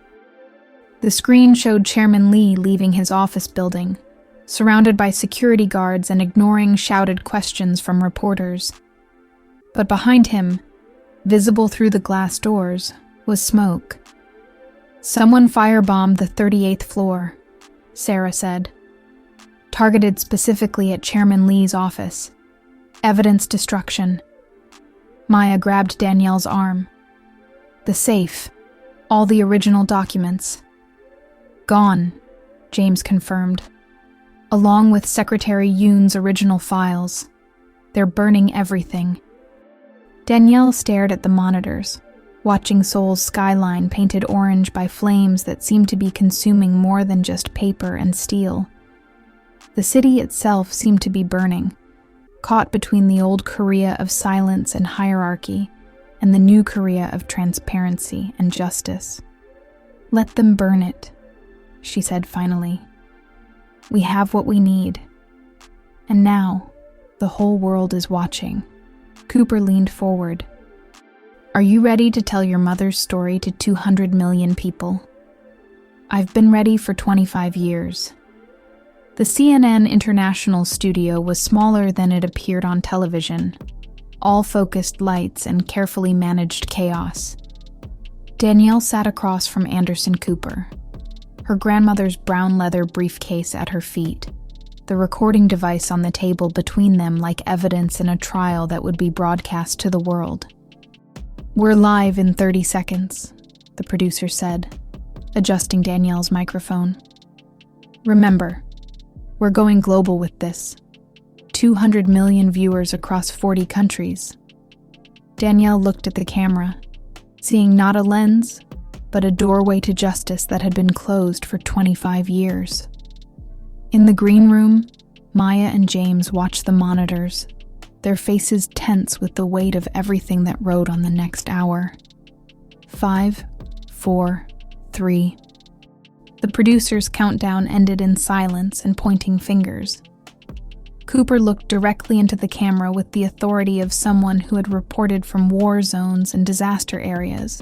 The screen showed Chairman Lee leaving his office building, surrounded by security guards and ignoring shouted questions from reporters. But behind him, visible through the glass doors, was smoke. Someone firebombed the 38th floor, Sarah said. Targeted specifically at Chairman Lee's office. Evidence destruction. Maya grabbed Danielle's arm. The safe. All the original documents. Gone, James confirmed. Along with Secretary Yoon's original files. They're burning everything. Danielle stared at the monitors, watching Seoul's skyline painted orange by flames that seemed to be consuming more than just paper and steel. The city itself seemed to be burning, caught between the old Korea of silence and hierarchy and the new Korea of transparency and justice. Let them burn it, she said finally. We have what we need. And now, the whole world is watching. Cooper leaned forward. Are you ready to tell your mother's story to 200 million people? I've been ready for 25 years. The CNN International studio was smaller than it appeared on television, all focused lights and carefully managed chaos. Danielle sat across from Anderson Cooper, her grandmother's brown leather briefcase at her feet. the recording device on the table between them like evidence in a trial that would be broadcast to the world. "We're live in 30 seconds, the producer said, adjusting Danielle's microphone. "Remember, we're going global with this. 200 million viewers across 40 countries." Danielle looked at the camera, seeing not a lens, but a doorway to justice that had been closed for 25 years. In the green room, Maya and James watched the monitors, their faces tense with the weight of everything that rode on the next hour. 5, 4, 3. The producer's countdown ended in silence and pointing fingers. Cooper looked directly into the camera with the authority of someone who had reported from war zones and disaster areas,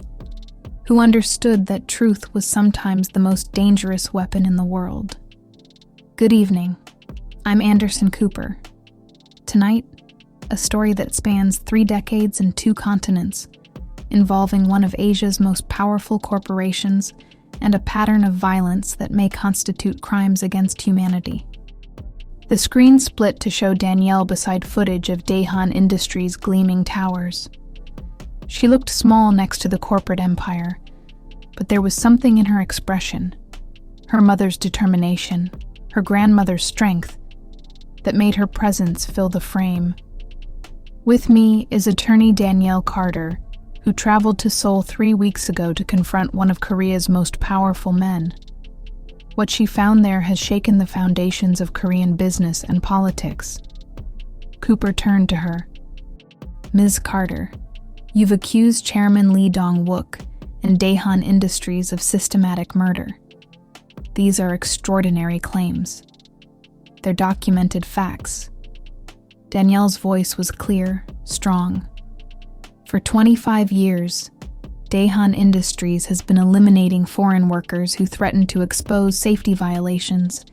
who understood that truth was sometimes the most dangerous weapon in the world. "Good evening. I'm Anderson Cooper. Tonight, a story that spans 3 decades and 2 continents, involving one of Asia's most powerful corporations and a pattern of violence that may constitute crimes against humanity." The screen split to show Danielle beside footage of Daehan Industries' gleaming towers. She looked small next to the corporate empire, but there was something in her expression, her mother's determination, her grandmother's strength, that made her presence fill the frame. With me is attorney Danielle Carter, who traveled to Seoul 3 weeks ago to confront one of Korea's most powerful men. What she found there has shaken the foundations of Korean business and politics. Cooper turned to her. "Ms. Carter, you've accused Chairman Lee Dong-wook and Daehan Industries of systematic murder. These are extraordinary claims. They're documented facts." Danielle's voice was clear, strong. "For 25 years, Daehan Industries has been eliminating foreign workers who threaten to expose safety violations,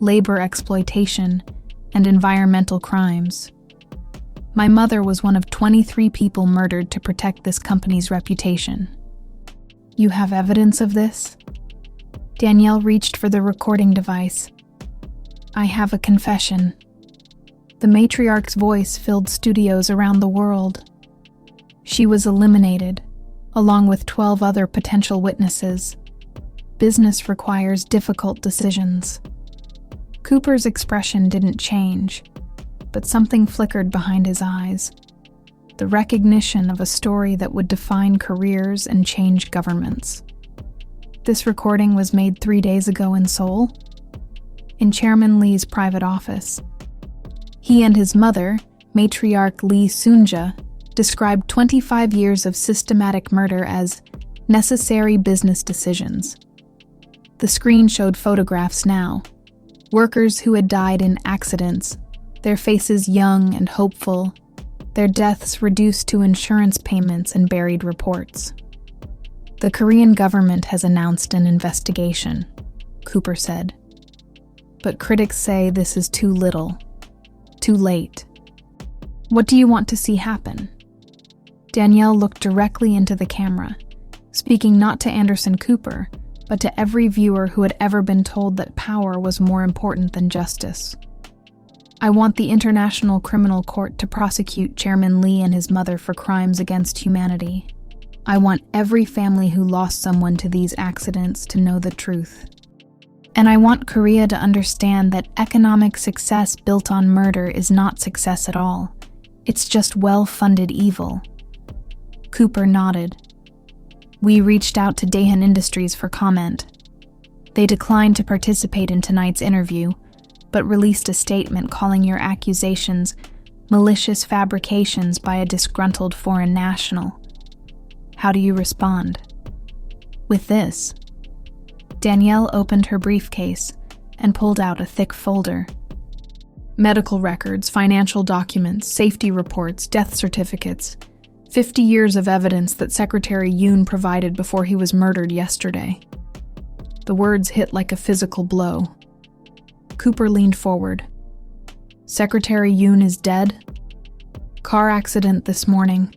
labor exploitation, and environmental crimes. My mother was one of 23 people murdered to protect this company's reputation." "You have evidence of this?" Danielle reached for the recording device. "I have a confession." The matriarch's voice filled studios around the world. She was eliminated, along with 12 other potential witnesses. Business requires difficult decisions. Cooper's expression didn't change, but something flickered behind his eyes. The recognition of a story that would define careers and change governments. This recording was made 3 days ago in Seoul, in Chairman Lee's private office. He and his mother, matriarch Lee Soon-ja, described 25 years of systematic murder as necessary business decisions. The screen showed photographs now. Workers who had died in accidents, their faces young and hopeful, their deaths reduced to insurance payments and buried reports. "The Korean government has announced an investigation," Cooper said. "But critics say this is too little, too late. What do you want to see happen?" Danielle looked directly into the camera, speaking not to Anderson Cooper, but to every viewer who had ever been told that power was more important than justice. "I want the International Criminal Court to prosecute Chairman Lee and his mother for crimes against humanity. I want every family who lost someone to these accidents to know the truth. And I want Korea to understand that economic success built on murder is not success at all. It's just well-funded evil." Cooper nodded. "We reached out to Daehan Industries for comment. They declined to participate in tonight's interview, but released a statement calling your accusations malicious fabrications by a disgruntled foreign national. How do you respond?" With this, Danielle opened her briefcase and pulled out a thick folder. Medical records, financial documents, safety reports, death certificates, 50 years of evidence that Secretary Yoon provided before he was murdered yesterday. The words hit like a physical blow. Cooper leaned forward. "Secretary Yoon is dead? Car accident this morning.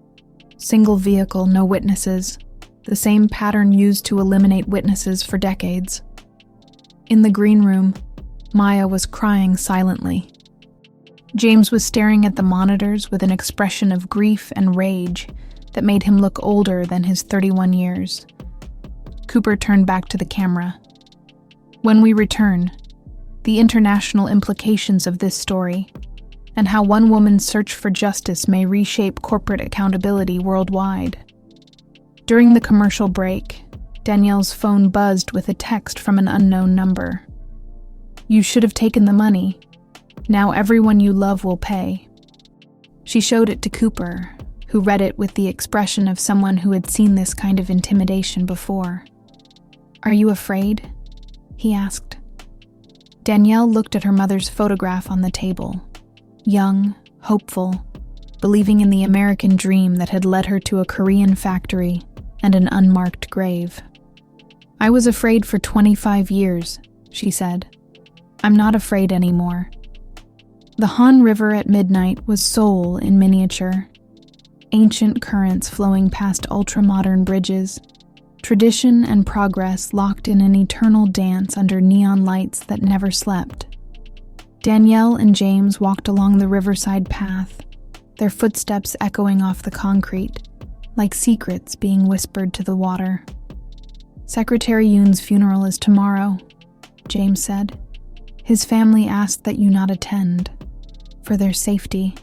Single vehicle, no witnesses. The same pattern used to eliminate witnesses for decades." In the green room, Maya was crying silently. James was staring at the monitors with an expression of grief and rage that made him look older than his 31 years. Cooper turned back to the camera. When we return, the international implications of this story and how one woman's search for justice may reshape corporate accountability worldwide. During the commercial break, Danielle's phone buzzed with a text from an unknown number. "You should have taken the money. Now everyone you love will pay." She showed it to Cooper, who read it with the expression of someone who had seen this kind of intimidation before. "Are you afraid?" he asked. Danielle looked at her mother's photograph on the table. Young, hopeful, believing in the American dream that had led her to a Korean factory and an unmarked grave. "I was afraid for 25 years, she said. "I'm not afraid anymore." The Han River at midnight was Seoul in miniature. Ancient currents flowing past ultra-modern bridges, tradition and progress locked in an eternal dance under neon lights that never slept. Danielle and James walked along the riverside path, their footsteps echoing off the concrete, like secrets being whispered to the water. "Secretary Yoon's funeral is tomorrow," James said. "His family asked that you not attend, for their safety."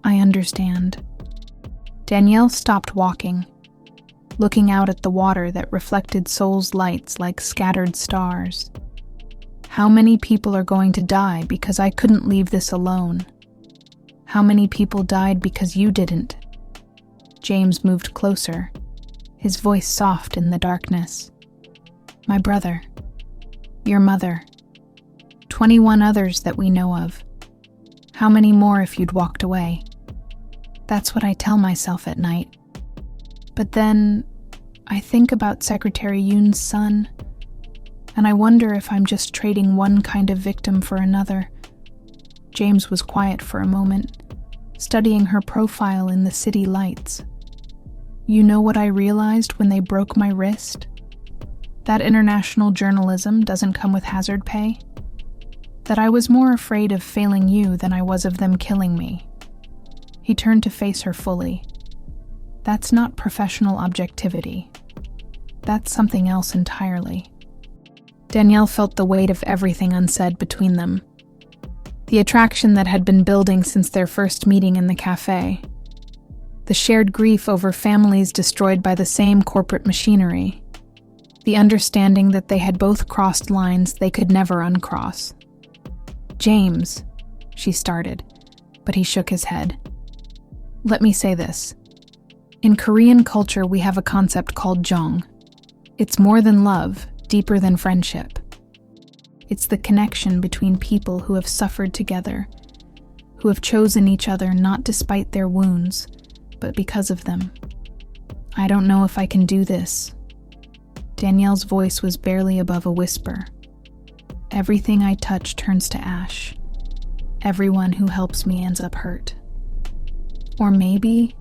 "I understand." Danielle stopped walking, looking out at the water that reflected Seoul's lights like scattered stars. "How many people are going to die because I couldn't leave this alone? How many people died because you didn't?" James moved closer, his voice soft in the darkness. "My brother. Your mother. 21 others that we know of. How many more if you'd walked away?" That's what I tell myself at night. But then I think about Secretary Yoon's son, and I wonder if I'm just trading one kind of victim for another. James was quiet for a moment, studying her profile in the city lights. "You know what I realized when they broke my wrist? That international journalism doesn't come with hazard pay. That I was more afraid of failing you than I was of them killing me." He turned to face her fully. "That's not professional objectivity. That's something else entirely." Danielle felt the weight of everything unsaid between them. The attraction that had been building since their first meeting in the cafe. The shared grief over families destroyed by the same corporate machinery. The understanding that they had both crossed lines they could never uncross. "James," she started, but he shook his head. "Let me say this. In Korean culture, we have a concept called jong. It's more than love, deeper than friendship. It's the connection between people who have suffered together, who have chosen each other not despite their wounds, but because of them. I don't know if I can do this." Danielle's voice was barely above a whisper. "Everything I touch turns to ash. Everyone who helps me ends up hurt." "Or maybe,"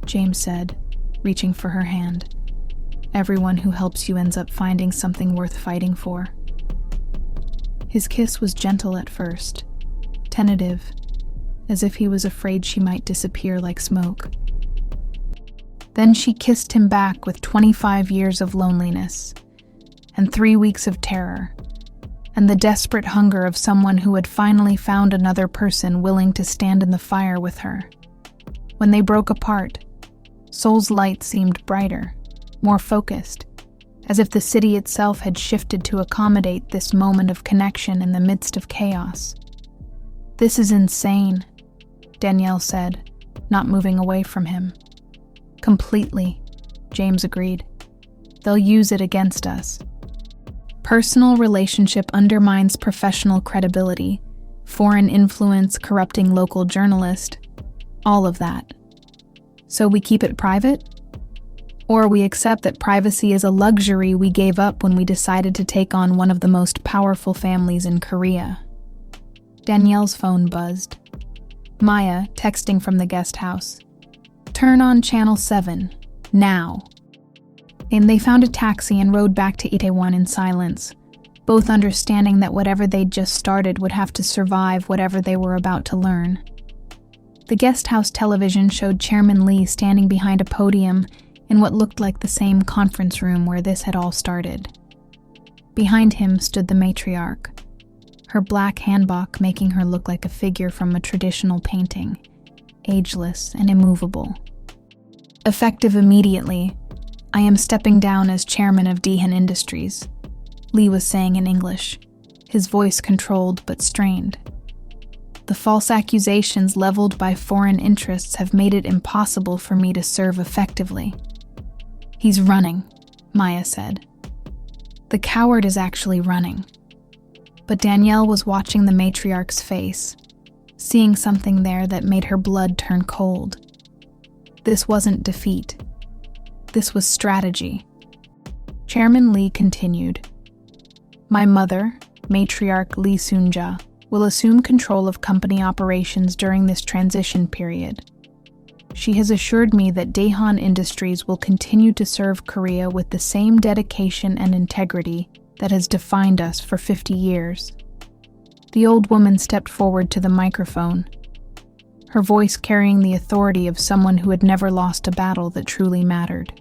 James said, reaching for her hand, "everyone who helps you ends up finding something worth fighting for." His kiss was gentle at first, tentative, as if he was afraid she might disappear like smoke. Then she kissed him back with 25 years of loneliness, and 3 weeks of terror, and the desperate hunger of someone who had finally found another person willing to stand in the fire with her. When they broke apart, Seoul's light seemed brighter, more focused, as if the city itself had shifted to accommodate this moment of connection in the midst of chaos. "This is insane," Danielle said, not moving away from him. "Completely," James agreed. "They'll use it against us. Personal relationship undermines professional credibility, foreign influence corrupting local journalist, all of that. So we keep it private? Or we accept that privacy is a luxury we gave up when we decided to take on one of the most powerful families in Korea." Danielle's phone buzzed. Maya, texting from the guest house. "Turn on Channel 7, now." And they found a taxi and rode back to Itaewon in silence, both understanding that whatever they'd just started would have to survive whatever they were about to learn. The guest house television showed Chairman Lee standing behind a podium in what looked like the same conference room where this had all started. Behind him stood the matriarch, her black hanbok making her look like a figure from a traditional painting, ageless and immovable. Effective immediately, I am stepping down as chairman of Daehan Industries, Lee was saying in English, his voice controlled but strained. The false accusations leveled by foreign interests have made it impossible for me to serve effectively. He's running, Maya said. The coward is actually running. But Danielle was watching the matriarch's face, seeing something there that made her blood turn cold. This wasn't defeat. This was strategy. Chairman Lee continued. My mother, matriarch Lee Soon-ja, will assume control of company operations during this transition period. She has assured me that Daehan Industries will continue to serve Korea with the same dedication and integrity that has defined us for 50 years. The old woman stepped forward to the microphone, her voice carrying the authority of someone who had never lost a battle that truly mattered.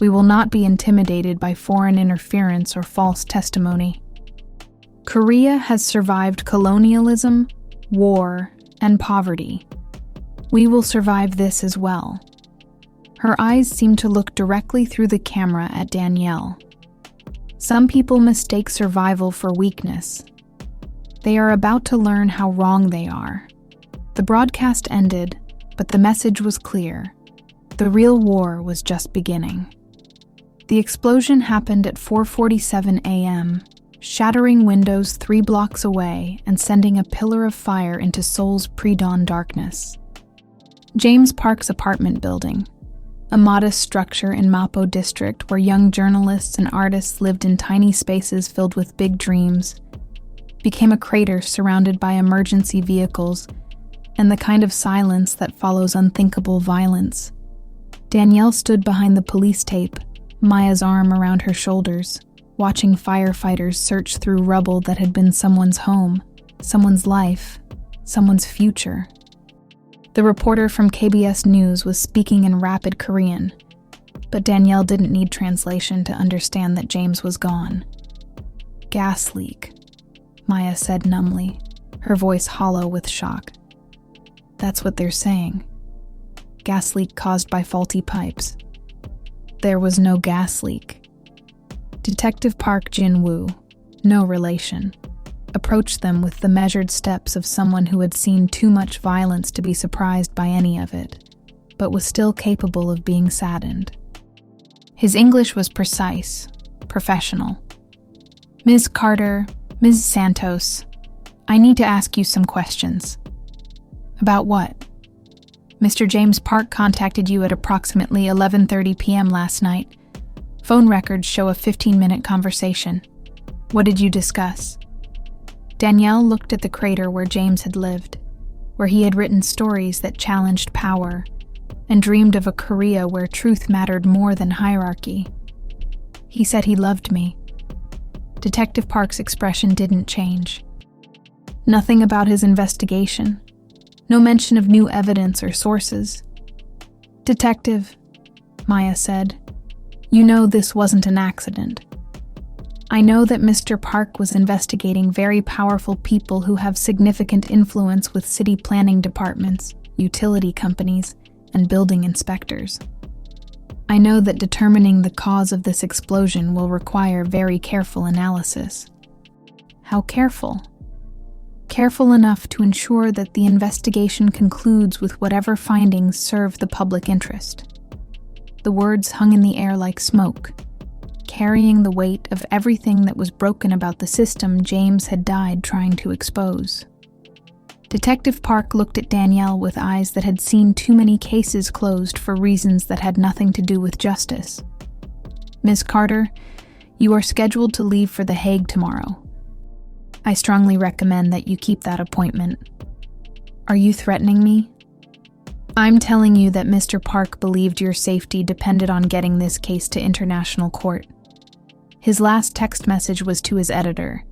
We will not be intimidated by foreign interference or false testimony. Korea has survived colonialism, war, and poverty. We will survive this as well. Her eyes seemed to look directly through the camera at Danielle. Some people mistake survival for weakness. They are about to learn how wrong they are. The broadcast ended, but the message was clear. The real war was just beginning. The explosion happened at 4:47 a.m., shattering windows 3 blocks away and sending a pillar of fire into Seoul's pre-dawn darkness. James Park's apartment building, a modest structure in Mapo district where young journalists and artists lived in tiny spaces filled with big dreams, became a crater surrounded by emergency vehicles and the kind of silence that follows unthinkable violence. Danielle stood behind the police tape, Maya's arm around her shoulders, watching firefighters search through rubble that had been someone's home, someone's life, someone's future. The reporter from KBS News was speaking in rapid Korean, but Danielle didn't need translation to understand that James was gone. Gas leak, Maya said numbly, her voice hollow with shock. That's what they're saying. Gas leak caused by faulty pipes. There was no gas leak. Detective Park Jin-woo, no relation, approached them with the measured steps of someone who had seen too much violence to be surprised by any of it, but was still capable of being saddened. His English was precise, professional. Ms. Carter, Ms. Santos, I need to ask you some questions. About what? Mr. James Park contacted you at approximately 11:30 p.m. last night. Phone records show a 15-minute conversation. What did you discuss? Danielle looked at the crater where James had lived, where he had written stories that challenged power, and dreamed of a Korea where truth mattered more than hierarchy. He said he loved me. Detective Park's expression didn't change. Nothing about his investigation. No mention of new evidence or sources. Detective, Maya said, you know this wasn't an accident. I know that Mr. Park was investigating very powerful people who have significant influence with city planning departments, utility companies, and building inspectors. I know that determining the cause of this explosion will require very careful analysis. How careful? Careful enough to ensure that the investigation concludes with whatever findings serve the public interest. The words hung in the air like smoke, carrying the weight of everything that was broken about the system James had died trying to expose. Detective Park looked at Danielle with eyes that had seen too many cases closed for reasons that had nothing to do with justice. Ms. Carter, you are scheduled to leave for The Hague tomorrow. I strongly recommend that you keep that appointment. Are you threatening me? I'm telling you that Mr. Park believed your safety depended on getting this case to international court. His last text message was to his editor,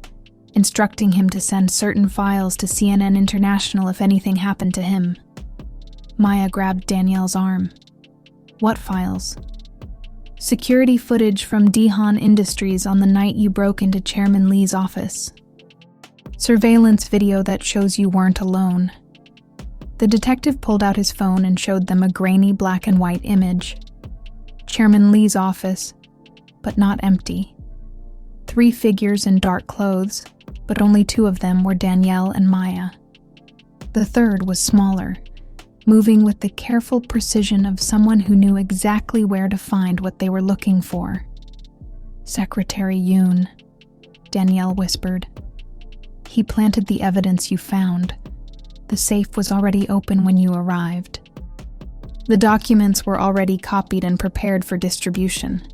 instructing him to send certain files to CNN International if anything happened to him. Maya grabbed Danielle's arm. What files? Security footage from Daehan Industries on the night you broke into Chairman Lee's office. Surveillance video that shows you weren't alone. The detective pulled out his phone and showed them a grainy black and white image. Chairman Lee's office, but not empty. 3 figures in dark clothes, but only 2 of them were Danielle and Maya. The third was smaller, moving with the careful precision of someone who knew exactly where to find what they were looking for. Secretary Yoon, Danielle whispered. He planted the evidence you found. The safe was already open when you arrived. The documents were already copied and prepared for distribution.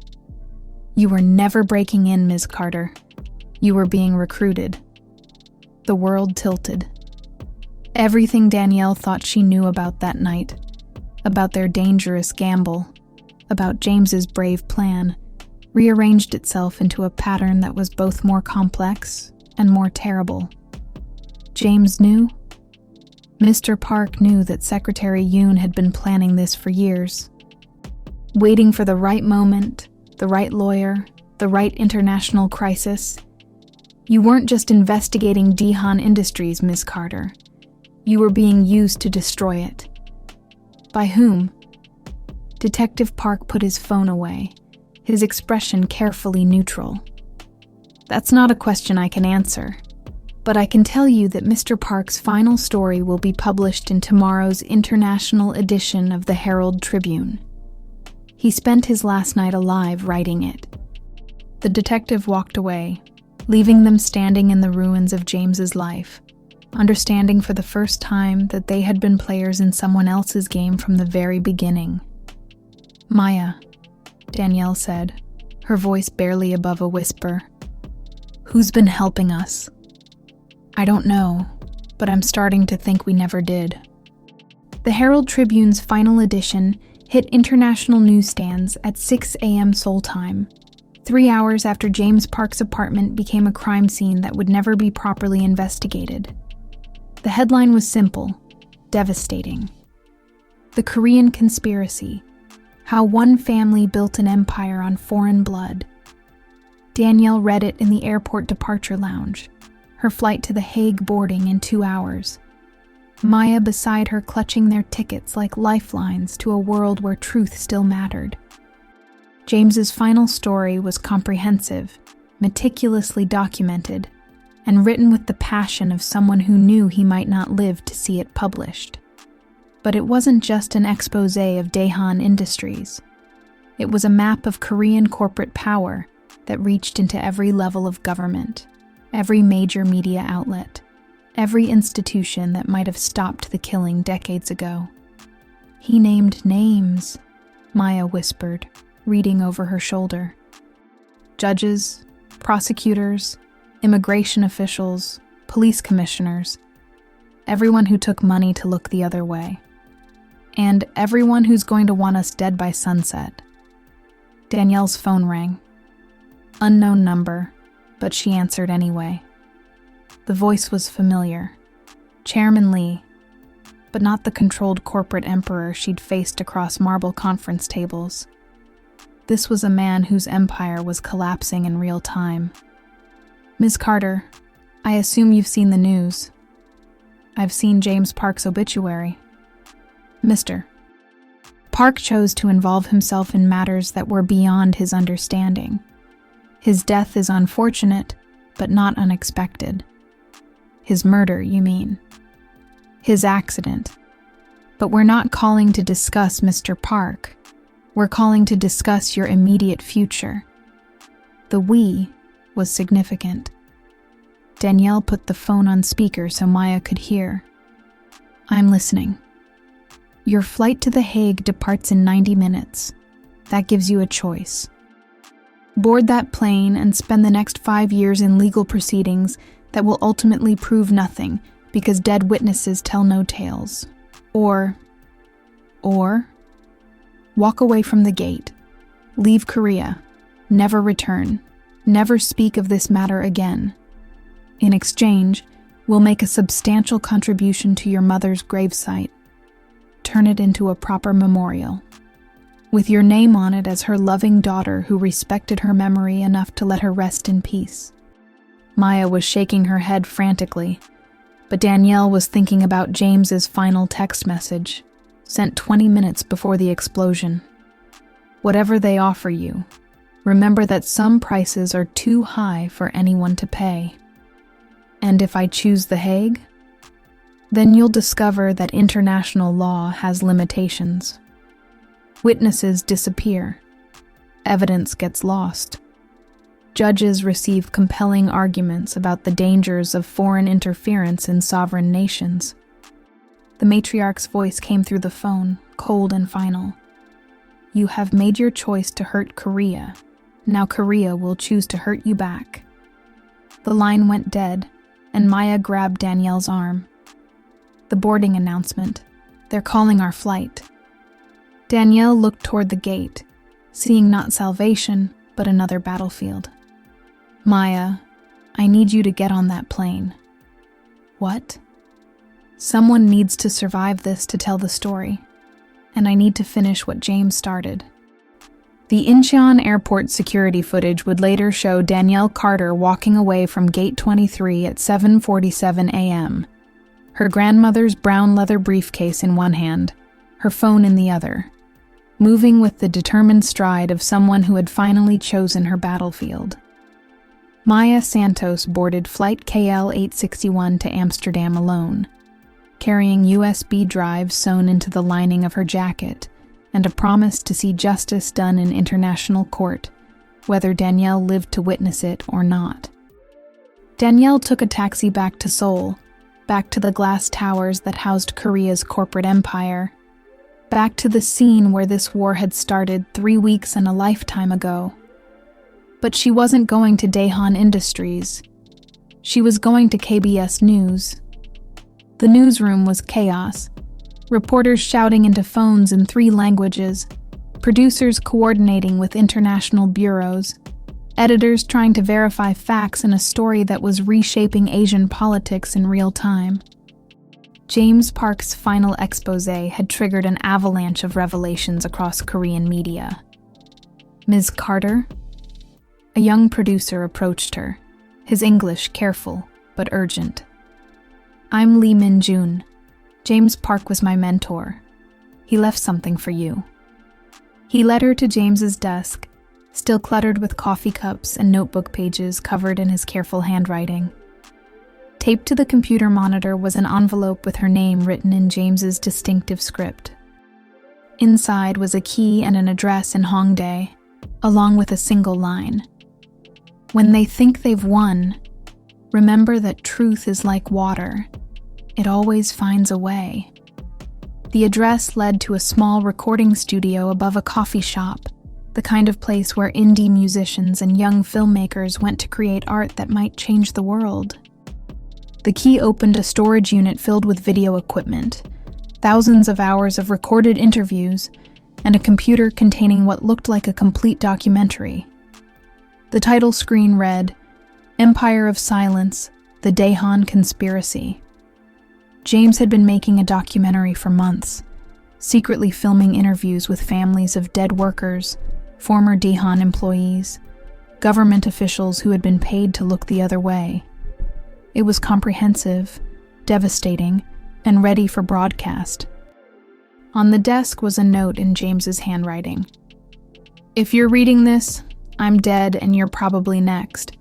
You were never breaking in, Ms. Carter. You were being recruited. The world tilted. Everything Danielle thought she knew about that night, about their dangerous gamble, about James's brave plan, rearranged itself into a pattern that was both more complex and more terrible. James knew. Mr. Park knew that Secretary Yoon had been planning this for years, waiting for the right moment, the right lawyer, the right international crisis. You weren't just investigating Daehan Industries, Ms. Carter. You were being used to destroy it. By whom? Detective Park put his phone away, his expression carefully neutral. That's not a question I can answer, but I can tell you that Mr. Park's final story will be published in tomorrow's international edition of the Herald Tribune. He spent his last night alive writing it. The detective walked away, leaving them standing in the ruins of James's life, understanding for the first time that they had been players in someone else's game from the very beginning. Maya, Danielle said, her voice barely above a whisper. Who's been helping us? I don't know, but I'm starting to think we never did. The Herald Tribune's final edition hit international newsstands at 6 a.m. Seoul time, 3 hours after James Park's apartment became a crime scene that would never be properly investigated. The headline was simple, devastating. The Korean Conspiracy: How One Family Built an Empire on Foreign Blood. Danielle read it in the airport departure lounge, her flight to The Hague boarding in 2 hours. Maya beside her clutching their tickets like lifelines to a world where truth still mattered. James's final story was comprehensive, meticulously documented, and written with the passion of someone who knew he might not live to see it published. But it wasn't just an exposé of Daehan Industries. It was a map of Korean corporate power that reached into every level of government, every major media outlet, every institution that might have stopped the killing decades ago. He named names, Maya whispered, reading over her shoulder. Judges, prosecutors, immigration officials, police commissioners, everyone who took money to look the other way, and everyone who's going to want us dead by sunset. Danielle's phone rang. Unknown number, but she answered anyway. The voice was familiar. Chairman Lee, but not the controlled corporate emperor she'd faced across marble conference tables. This was a man whose empire was collapsing in real time. Ms. Carter, I assume you've seen the news. I've seen James Park's obituary. Mr. Park chose to involve himself in matters that were beyond his understanding. His death is unfortunate, but not unexpected. His murder, you mean. His accident. But we're not calling to discuss Mr. Park. We're calling to discuss your immediate future. The "we" was significant. Danielle put the phone on speaker so Maya could hear. I'm listening. Your flight to The Hague departs in 90 minutes. That gives you a choice. Board that plane and spend the next 5 years in legal proceedings that will ultimately prove nothing because dead witnesses tell no tales. Or walk away from the gate, leave Korea, never return, Never speak of this matter again. In exchange, we'll make a substantial contribution to your mother's gravesite. Turn it into a proper memorial, with your name on it as her loving daughter who respected her memory enough to let her rest in peace." Maya was shaking her head frantically, but Danielle was thinking about James's final text message, sent 20 minutes before the explosion. "Whatever they offer you, remember that some prices are too high for anyone to pay. And if I choose The Hague, then you'll discover that international law has limitations. Witnesses disappear. Evidence gets lost. Judges receive compelling arguments about the dangers of foreign interference in sovereign nations." The matriarch's voice came through the phone, cold and final. "You have made your choice to hurt Korea. Now Korea will choose to hurt you back." The line went dead, and Maya grabbed Danielle's arm. "The boarding announcement. They're calling our flight." Danielle looked toward the gate, seeing not salvation, but another battlefield. "Maya, I need you to get on that plane." "What?" "Someone needs to survive this to tell the story, and I need to finish what James started." The Incheon airport security footage would later show Danielle Carter walking away from Gate 23 at 7:47 a.m., her grandmother's brown leather briefcase in one hand, her phone in the other, moving with the determined stride of someone who had finally chosen her battlefield. Maya Santos boarded Flight KL 861 to Amsterdam alone, carrying USB drives sewn into the lining of her jacket and a promise to see justice done in international court, whether Danielle lived to witness it or not. Danielle took a taxi back to Seoul, back to the glass towers that housed Korea's corporate empire, back to the scene where this war had started 3 weeks and a lifetime ago. But she wasn't going to Daehan Industries. She was going to KBS News. The newsroom was chaos. Reporters shouting into phones in 3 languages, producers coordinating with international bureaus, editors trying to verify facts in a story that was reshaping Asian politics in real time. James Park's final exposé had triggered an avalanche of revelations across Korean media. "Ms. Carter?" A young producer approached her, his English careful but urgent. "I'm Lee Min-jun. James Park was my mentor. He left something for you." He led her to James's desk, still cluttered with coffee cups and notebook pages covered in his careful handwriting. Taped to the computer monitor was an envelope with her name written in James's distinctive script. Inside was a key and an address in Hongdae, along with a single line. "When they think they've won, remember that truth is like water. It always finds a way." The address led to a small recording studio above a coffee shop, the kind of place where indie musicians and young filmmakers went to create art that might change the world. The key opened a storage unit filled with video equipment, thousands of hours of recorded interviews, and a computer containing what looked like a complete documentary. The title screen read, "Empire of Silence, The Daehan Conspiracy." James had been making a documentary for months, secretly filming interviews with families of dead workers, former Daehan employees, government officials who had been paid to look the other way. It was comprehensive, devastating, and ready for broadcast. On the desk was a note in James's handwriting. "If you're reading this, I'm dead and you're probably next.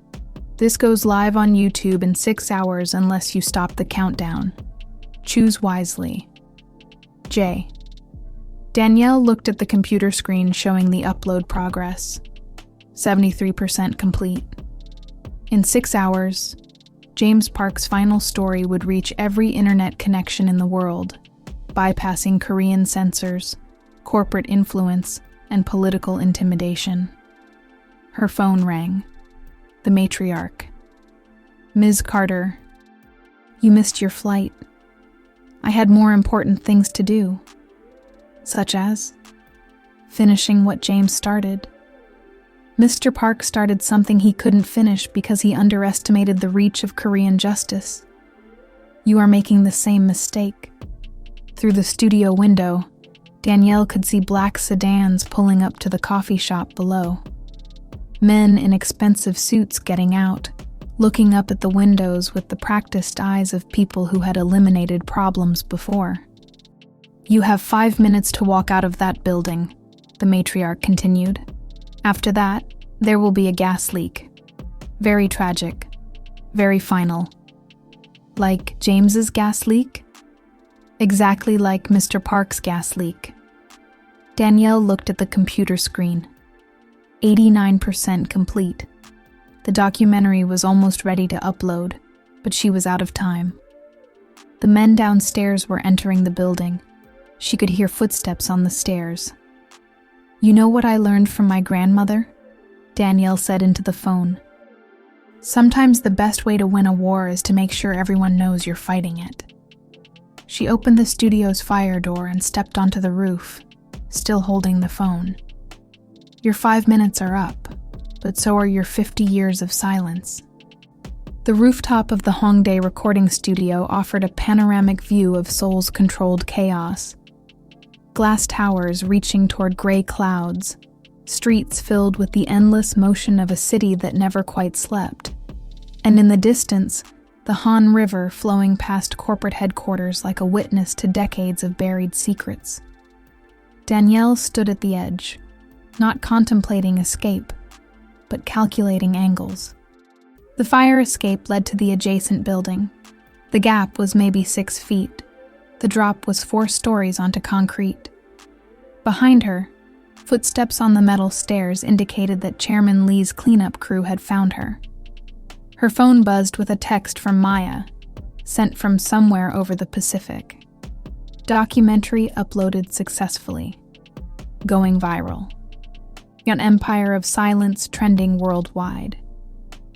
This goes live on YouTube in 6 hours unless you stop the countdown. Choose wisely. J." Danielle looked at the computer screen showing the upload progress. 73% complete. In 6 hours, James Park's final story would reach every internet connection in the world, bypassing Korean censors, corporate influence, and political intimidation. Her phone rang. The matriarch. "Ms. Carter, you missed your flight. I had more important things to do, such as finishing what James started." Mr. Park started something he couldn't finish because he underestimated the reach of Korean justice. You are making the same mistake. Through the studio window, Danielle could see black sedans pulling up to the coffee shop below. Men in expensive suits getting out, looking up at the windows with the practiced eyes of people who had eliminated problems before. You have 5 minutes to walk out of that building, the matriarch continued. After that, there will be a gas leak. Very tragic. Very final. Like James's gas leak? Exactly like Mr. Park's gas leak. Danielle looked at the computer screen. 89% complete. The documentary was almost ready to upload, but she was out of time. The men downstairs were entering the building. She could hear footsteps on the stairs. You know what I learned from my grandmother? Danielle said into the phone. Sometimes the best way to win a war is to make sure everyone knows you're fighting it. She opened the studio's fire door and stepped onto the roof, still holding the phone. Your 5 minutes are up, but so are your 50 years of silence. The rooftop of the Hongdae recording studio offered a panoramic view of Seoul's controlled chaos. Glass towers reaching toward gray clouds, streets filled with the endless motion of a city that never quite slept. And in the distance, the Han River flowing past corporate headquarters like a witness to decades of buried secrets. Danielle stood at the edge, not contemplating escape, but calculating angles. The fire escape led to the adjacent building. The gap was maybe 6 feet. The drop was 4 stories onto concrete. Behind her, footsteps on the metal stairs indicated that Chairman Lee's cleanup crew had found her. Her phone buzzed with a text from Maya, sent from somewhere over the Pacific. Documentary uploaded successfully. Going viral. An empire of silence trending worldwide.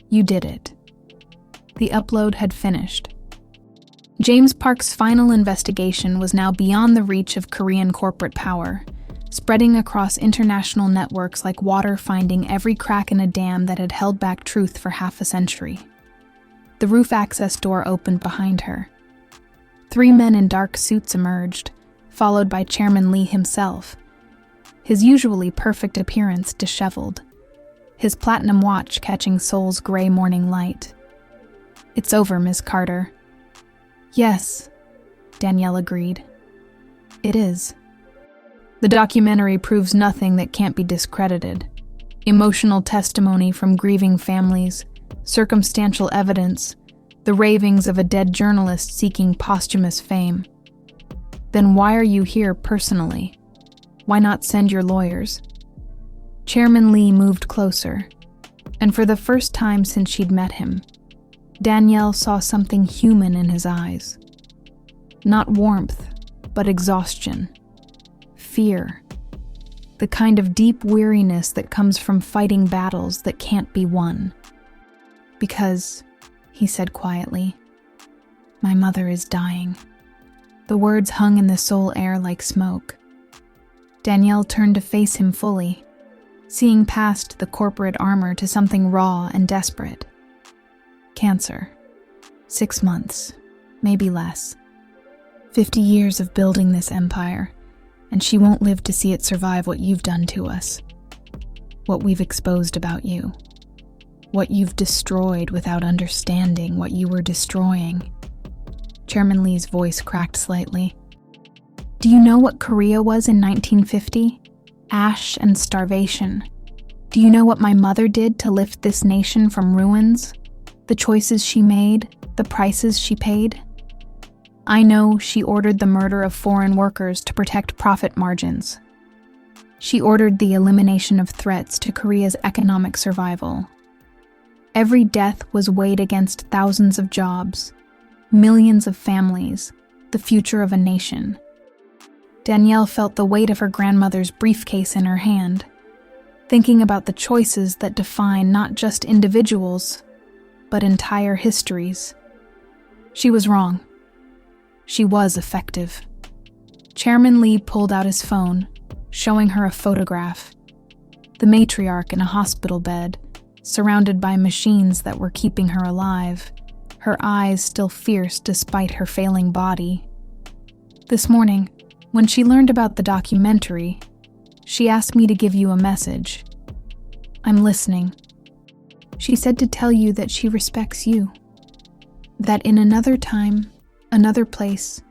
You did it. The upload had finished. James Park's final investigation was now beyond the reach of Korean corporate power, spreading across international networks like water finding every crack in a dam that had held back truth for half a century. The roof access door opened behind her. 3 men in dark suits emerged, followed by Chairman Lee himself, his usually perfect appearance disheveled, his platinum watch catching Seoul's gray morning light. It's over, Miss Carter. Yes, Danielle agreed. It is. The documentary proves nothing that can't be discredited. Emotional testimony from grieving families, circumstantial evidence, the ravings of a dead journalist seeking posthumous fame. Then why are you here personally? Why not send your lawyers? Chairman Lee moved closer, and for the first time since she'd met him, Danielle saw something human in his eyes. Not warmth, but exhaustion. Fear. The kind of deep weariness that comes from fighting battles that can't be won. Because, he said quietly, my mother is dying. The words hung in the Seoul air like smoke. Danielle turned to face him fully, seeing past the corporate armor to something raw and desperate. Cancer. 6 months, maybe less. 50 years of building this empire, and she won't live to see it survive what you've done to us. What we've exposed about you. What you've destroyed without understanding what you were destroying. Chairman Lee's voice cracked slightly. Do you know what Korea was in 1950? Ash and starvation. Do you know what my mother did to lift this nation from ruins? The choices she made, the prices she paid? I know she ordered the murder of foreign workers to protect profit margins. She ordered the elimination of threats to Korea's economic survival. Every death was weighed against thousands of jobs, millions of families, the future of a nation. Danielle felt the weight of her grandmother's briefcase in her hand, thinking about the choices that define not just individuals, but entire histories. She was wrong. She was effective. Chairman Lee pulled out his phone, showing her a photograph. the matriarch in a hospital bed, surrounded by machines that were keeping her alive, her eyes still fierce despite her failing body. This morning, when she learned about the documentary, she asked me to give you a message. I'm listening. She said to tell you that she respects you. That in another time, another place,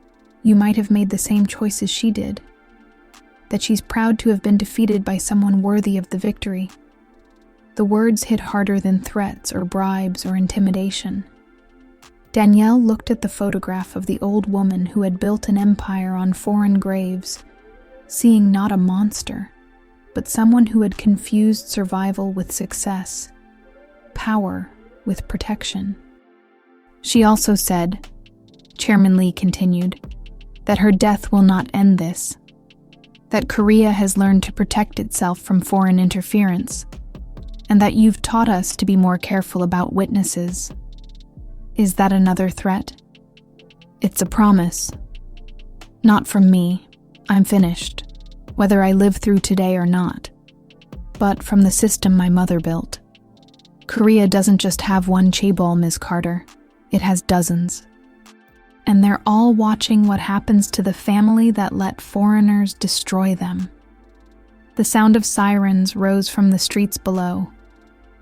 you might have made the same choice as she did. That she's proud to have been defeated by someone worthy of the victory. The words hit harder than threats or bribes or intimidation. Danielle looked at the photograph of the old woman who had built an empire on foreign graves, seeing not a monster, but someone who had confused survival with success, power with protection. She also said, Chairman Lee continued, that her death will not end this, that Korea has learned to protect itself from foreign interference, and that you've taught us to be more careful about witnesses. Is that another threat? It's a promise. Not from me. I'm finished, whether I live through today or not, but from the system my mother built. Korea doesn't just have one chaebol, Ms. Carter. It has dozens. And they're all watching what happens to the family that let foreigners destroy them. The sound of sirens rose from the streets below.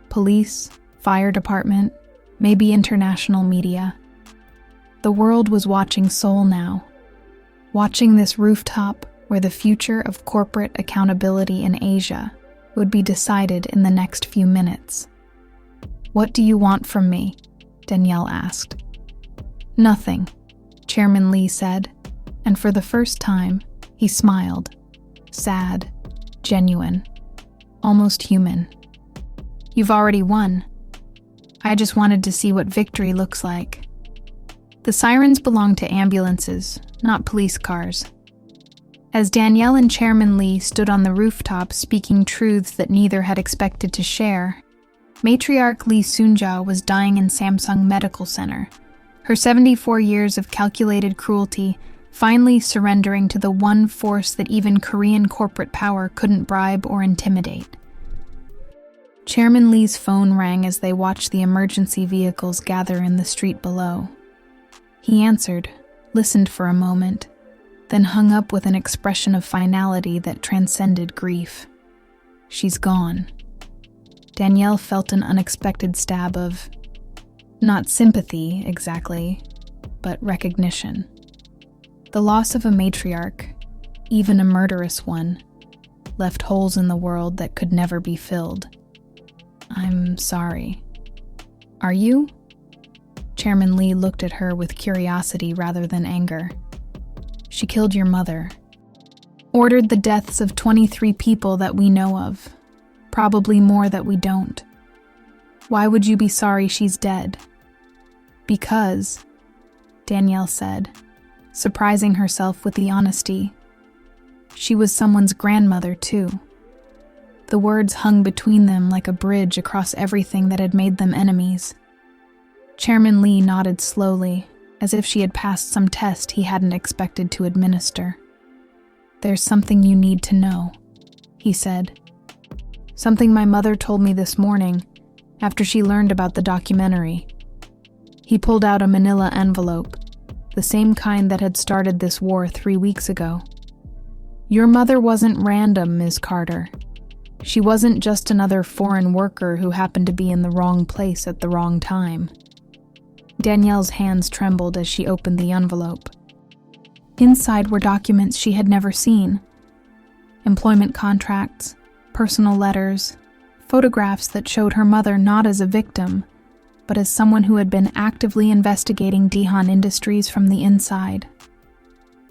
Police, fire department, maybe international media. The world was watching Seoul now, watching this rooftop where the future of corporate accountability in Asia would be decided in the next few minutes. What do you want from me? Danielle asked. Nothing, Chairman Lee said, and for the first time, he smiled. Sad, genuine, almost human. You've already won. I just wanted to see what victory looks like. The sirens belonged to ambulances, not police cars. As Danielle and Chairman Lee stood on the rooftop speaking truths that neither had expected to share, matriarch Lee Soon-ja was dying in Samsung Medical Center, her 74 years of calculated cruelty finally surrendering to the one force that even Korean corporate power couldn't bribe or intimidate. Chairman Lee's phone rang as they watched the emergency vehicles gather in the street below. He answered, listened for a moment, then hung up with an expression of finality that transcended grief. She's gone. Danielle felt an unexpected stab of, not sympathy exactly, but recognition. The loss of a matriarch, even a murderous one, left holes in the world that could never be filled. I'm sorry. Are you? Chairman Lee looked at her with curiosity rather than anger. She killed your mother. Ordered the deaths of 23 people that we know of. Probably more that we don't. Why would you be sorry she's dead? Because, Danielle said, surprising herself with the honesty. She was someone's grandmother, too. The words hung between them like a bridge across everything that had made them enemies. Chairman Lee nodded slowly, as if she had passed some test he hadn't expected to administer. There's something you need to know, he said. Something my mother told me this morning, after she learned about the documentary. He pulled out a manila envelope, the same kind that had started this war 3 weeks ago. Your mother wasn't random, Ms. Carter. She wasn't just another foreign worker who happened to be in the wrong place at the wrong time. Danielle's hands trembled as she opened the envelope. Inside were documents she had never seen. Employment contracts, personal letters, photographs that showed her mother not as a victim, but as someone who had been actively investigating Daehan Industries from the inside.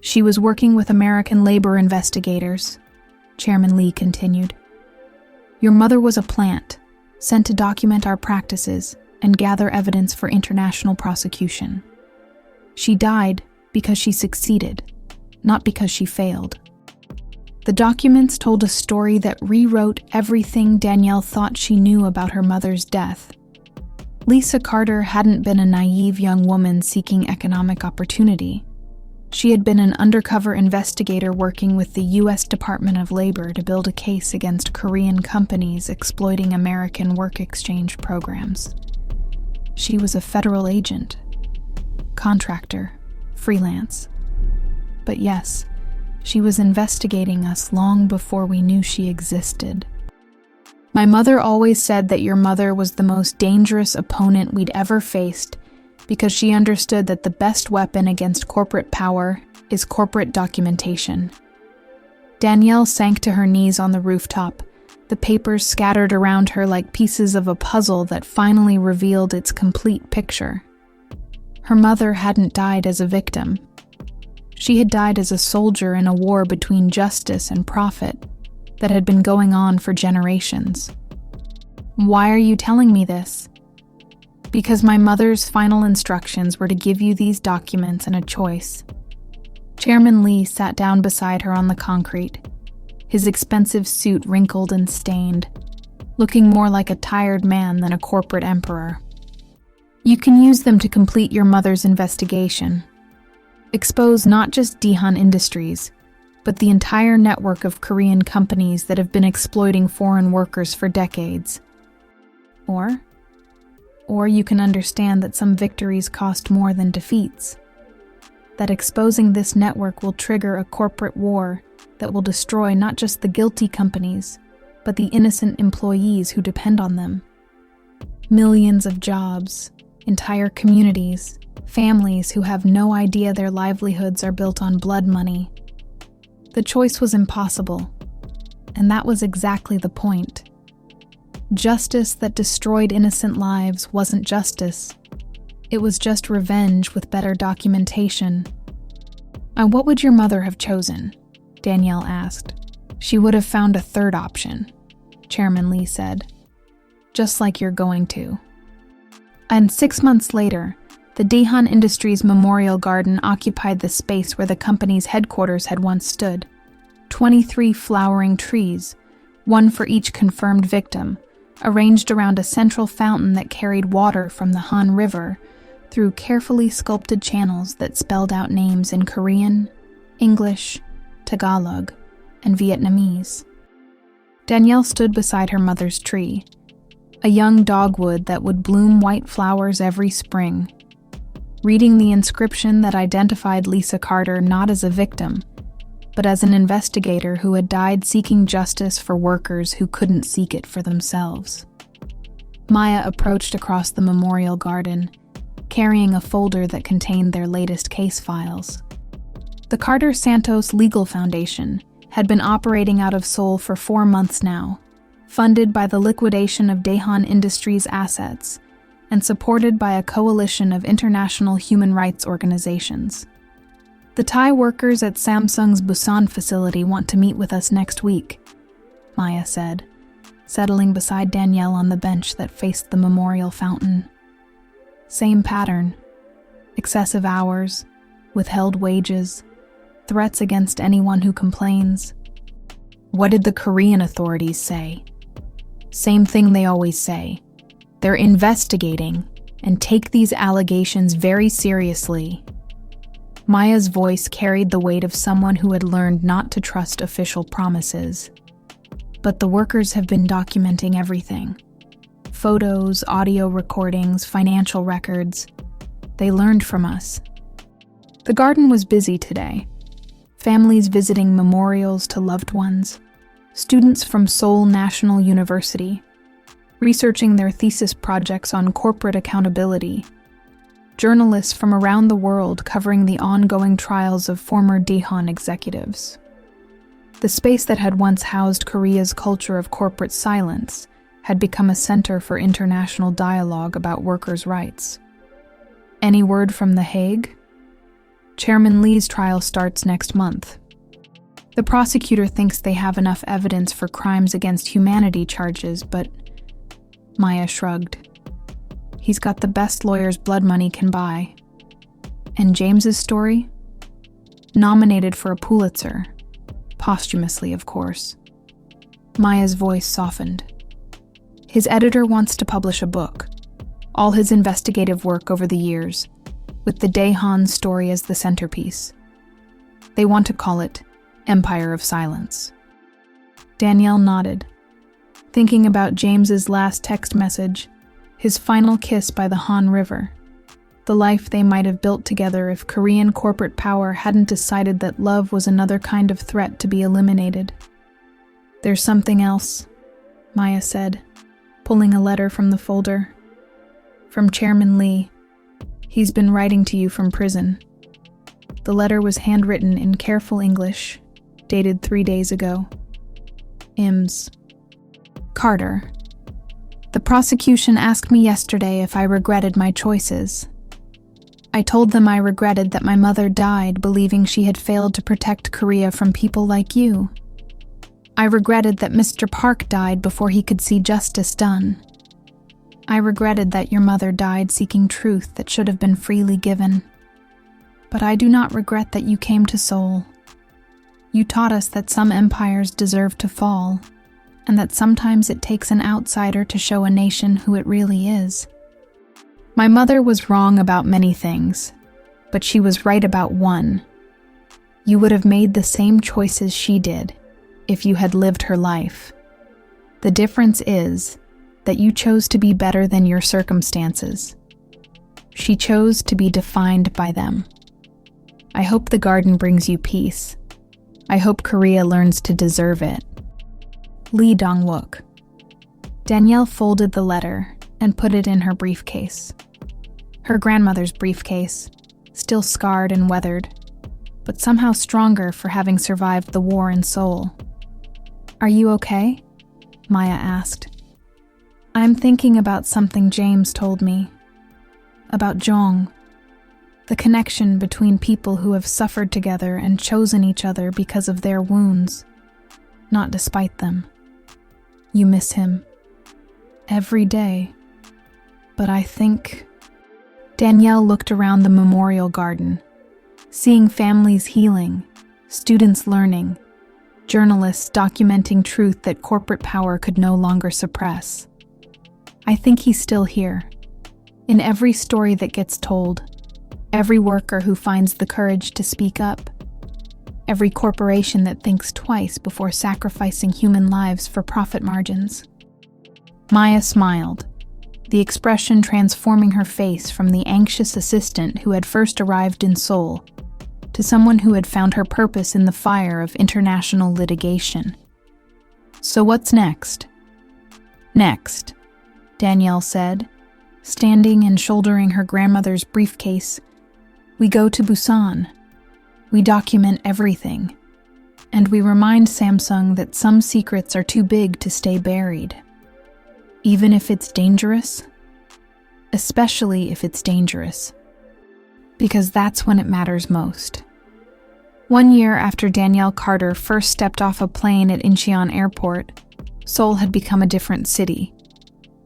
She was working with American labor investigators, Chairman Lee continued. Your mother was a plant, sent to document our practices and gather evidence for international prosecution. She died because she succeeded, not because she failed. The documents told a story that rewrote everything Danielle thought she knew about her mother's death. Lisa Carter hadn't been a naive young woman seeking economic opportunity. She had been an undercover investigator working with the U.S. Department of Labor to build a case against Korean companies exploiting American work exchange programs. She was a federal agent, contractor, freelance. But yes, she was investigating us long before we knew she existed. My mother always said that your mother was the most dangerous opponent we'd ever faced because she understood that the best weapon against corporate power is corporate documentation. Danielle sank to her knees on the rooftop, the papers scattered around her like pieces of a puzzle that finally revealed its complete picture. Her mother hadn't died as a victim. She had died as a soldier in a war between justice and profit that had been going on for generations. Why are you telling me this? Because my mother's final instructions were to give you these documents and a choice. Chairman Lee sat down beside her on the concrete, his expensive suit wrinkled and stained, looking more like a tired man than a corporate emperor. You can use them to complete your mother's investigation. Expose not just Daehan Industries, but the entire network of Korean companies that have been exploiting foreign workers for decades. Or you can understand that some victories cost more than defeats. That exposing this network will trigger a corporate war that will destroy not just the guilty companies, but the innocent employees who depend on them. Millions of jobs, entire communities, families who have no idea their livelihoods are built on blood money. The choice was impossible, and that was exactly the point. Justice that destroyed innocent lives wasn't justice. It was just revenge with better documentation. And what would your mother have chosen? Danielle asked. She would have found a third option, Chairman Lee said. Just like you're going to. And 6 months later, the Daehan Industries Memorial Garden occupied the space where the company's headquarters had once stood. 23 flowering trees, one for each confirmed victim, arranged around a central fountain that carried water from the Han River through carefully sculpted channels that spelled out names in Korean, English, Tagalog, and Vietnamese. Danielle stood beside her mother's tree, a young dogwood that would bloom white flowers every spring, reading the inscription that identified Lisa Carter not as a victim, but as an investigator who had died seeking justice for workers who couldn't seek it for themselves. Maya approached across the memorial garden, carrying a folder that contained their latest case files. The Carter Santos Legal Foundation had been operating out of Seoul for 4 months now, funded by the liquidation of Daehan Industries' assets and supported by a coalition of international human rights organizations. The Thai workers at Samsung's Busan facility want to meet with us next week, Maya said, settling beside Danielle on the bench that faced the memorial fountain. Same pattern. Excessive hours, withheld wages, threats against anyone who complains. What did the Korean authorities say? Same thing they always say. They're investigating and take these allegations very seriously. Maya's voice carried the weight of someone who had learned not to trust official promises. But the workers have been documenting everything. Photos, audio recordings, financial records. They learned from us. The garden was busy today. Families visiting memorials to loved ones. Students from Seoul National University, researching their thesis projects on corporate accountability. Journalists from around the world covering the ongoing trials of former Daehan executives. The space that had once housed Korea's culture of corporate silence had become a center for international dialogue about workers' rights. Any word from The Hague? Chairman Lee's trial starts next month. The prosecutor thinks they have enough evidence for crimes against humanity charges, but Maya shrugged. He's got the best lawyers blood money can buy. And James's story? Nominated for a Pulitzer. Posthumously, of course. Maya's voice softened. His editor wants to publish a book. All his investigative work over the years, with the Daehan story as the centerpiece. They want to call it Empire of Silence. Danielle nodded, thinking about James's last text message, his final kiss by the Han River, the life they might have built together if Korean corporate power hadn't decided that love was another kind of threat to be eliminated. "There's something else," Maya said, pulling a letter from the folder. "From Chairman Lee. He's been writing to you from prison." The letter was handwritten in careful English, dated 3 days ago. Ims. Carter. "The prosecution asked me yesterday if I regretted my choices. I told them I regretted that my mother died believing she had failed to protect Korea from people like you. I regretted that Mr. Park died before he could see justice done. I regretted that your mother died seeking truth that should have been freely given. But I do not regret that you came to Seoul. You taught us that some empires deserve to fall, and that sometimes it takes an outsider to show a nation who it really is. My mother was wrong about many things, but she was right about one. You would have made the same choices she did if you had lived her life. The difference is that you chose to be better than your circumstances. She chose to be defined by them. I hope the garden brings you peace. I hope Korea learns to deserve it. Lee Dong-wook." Danielle folded the letter and put it in her briefcase. Her grandmother's briefcase, still scarred and weathered, but somehow stronger for having survived the war in Seoul. "Are you okay?" Maya asked. "I'm thinking about something James told me. About Jong. The connection between people who have suffered together and chosen each other because of their wounds, not despite them. You miss him. Every day. But I think..." Danielle looked around the memorial garden, seeing families healing, students learning, journalists documenting truth that corporate power could no longer suppress. "I think he's still here. In every story that gets told, every worker who finds the courage to speak up, every corporation that thinks twice before sacrificing human lives for profit margins." Maya smiled, the expression transforming her face from the anxious assistant who had first arrived in Seoul to someone who had found her purpose in the fire of international litigation. "So what's next?" "Next," Danielle said, standing and shouldering her grandmother's briefcase, "we go to Busan. We document everything. And we remind Samsung that some secrets are too big to stay buried. Even if it's dangerous. Especially if it's dangerous. Because that's when it matters most." 1 year after Danielle Carter first stepped off a plane at Incheon Airport, Seoul had become a different city.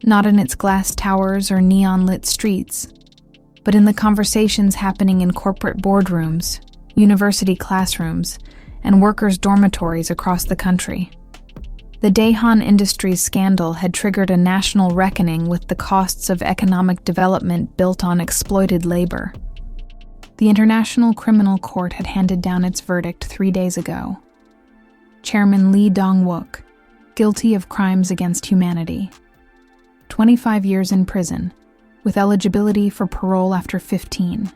Not in its glass towers or neon-lit streets, but in the conversations happening in corporate boardrooms, university classrooms, and workers' dormitories across the country. The Daehan Industries scandal had triggered a national reckoning with the costs of economic development built on exploited labor. The International Criminal Court had handed down its verdict 3 days ago. Chairman Lee Dong-wook, guilty of crimes against humanity. 25 years in prison, with eligibility for parole after 15.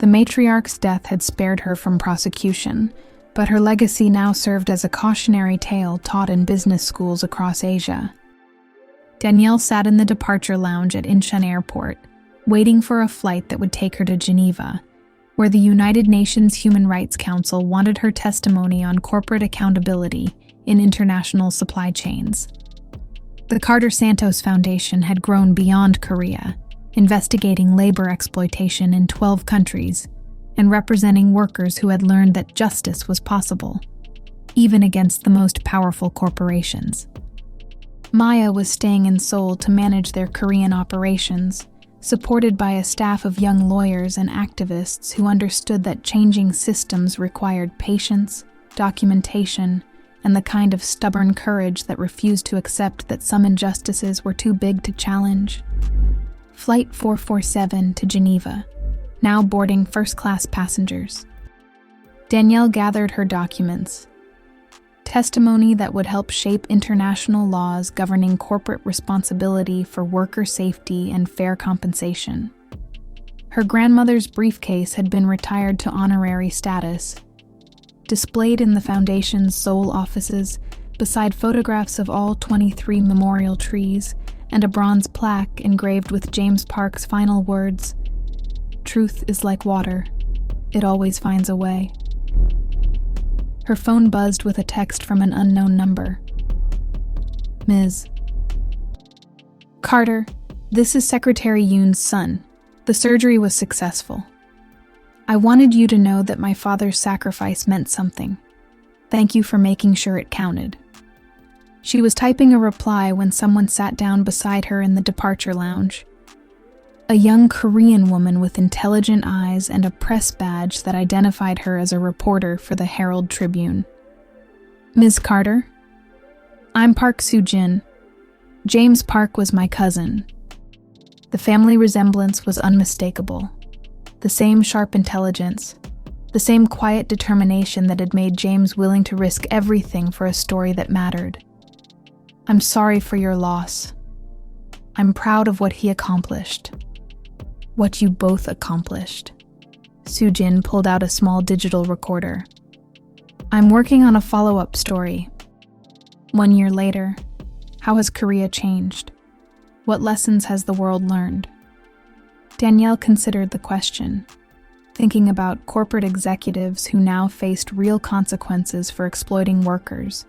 The matriarch's death had spared her from prosecution, but her legacy now served as a cautionary tale taught in business schools across Asia. Danielle sat in the departure lounge at Incheon Airport, waiting for a flight that would take her to Geneva, where the United Nations Human Rights Council wanted her testimony on corporate accountability in international supply chains. The Carter Santos Foundation had grown beyond Korea, investigating labor exploitation in 12 countries and representing workers who had learned that justice was possible, even against the most powerful corporations. Maya was staying in Seoul to manage their Korean operations, supported by a staff of young lawyers and activists who understood that changing systems required patience, documentation, and the kind of stubborn courage that refused to accept that some injustices were too big to challenge. Flight 447 to Geneva, now boarding first-class passengers. Danielle gathered her documents. Testimony that would help shape international laws governing corporate responsibility for worker safety and fair compensation. Her grandmother's briefcase had been retired to honorary status, displayed in the foundation's Seoul offices beside photographs of all 23 memorial trees and a bronze plaque engraved with James Park's final words, "Truth is like water. It always finds a way." Her phone buzzed with a text from an unknown number. Ms. Carter, this is Secretary Yoon's son. The surgery was successful. I wanted you to know that my father's sacrifice meant something. Thank you for making sure it counted. She was typing a reply when someone sat down beside her in the departure lounge. A young Korean woman with intelligent eyes and a press badge that identified her as a reporter for the Herald Tribune. Ms. Carter, I'm Park Soo-jin. James Park was my cousin. The family resemblance was unmistakable. The same sharp intelligence, the same quiet determination that had made James willing to risk everything for a story that mattered. I'm sorry for your loss. I'm proud of what he accomplished. What you both accomplished. Soo-jin pulled out a small digital recorder. I'm working on a follow-up story. 1 year later, how has Korea changed? What lessons has the world learned? Danielle considered the question, thinking about corporate executives who now faced real consequences for exploiting workers,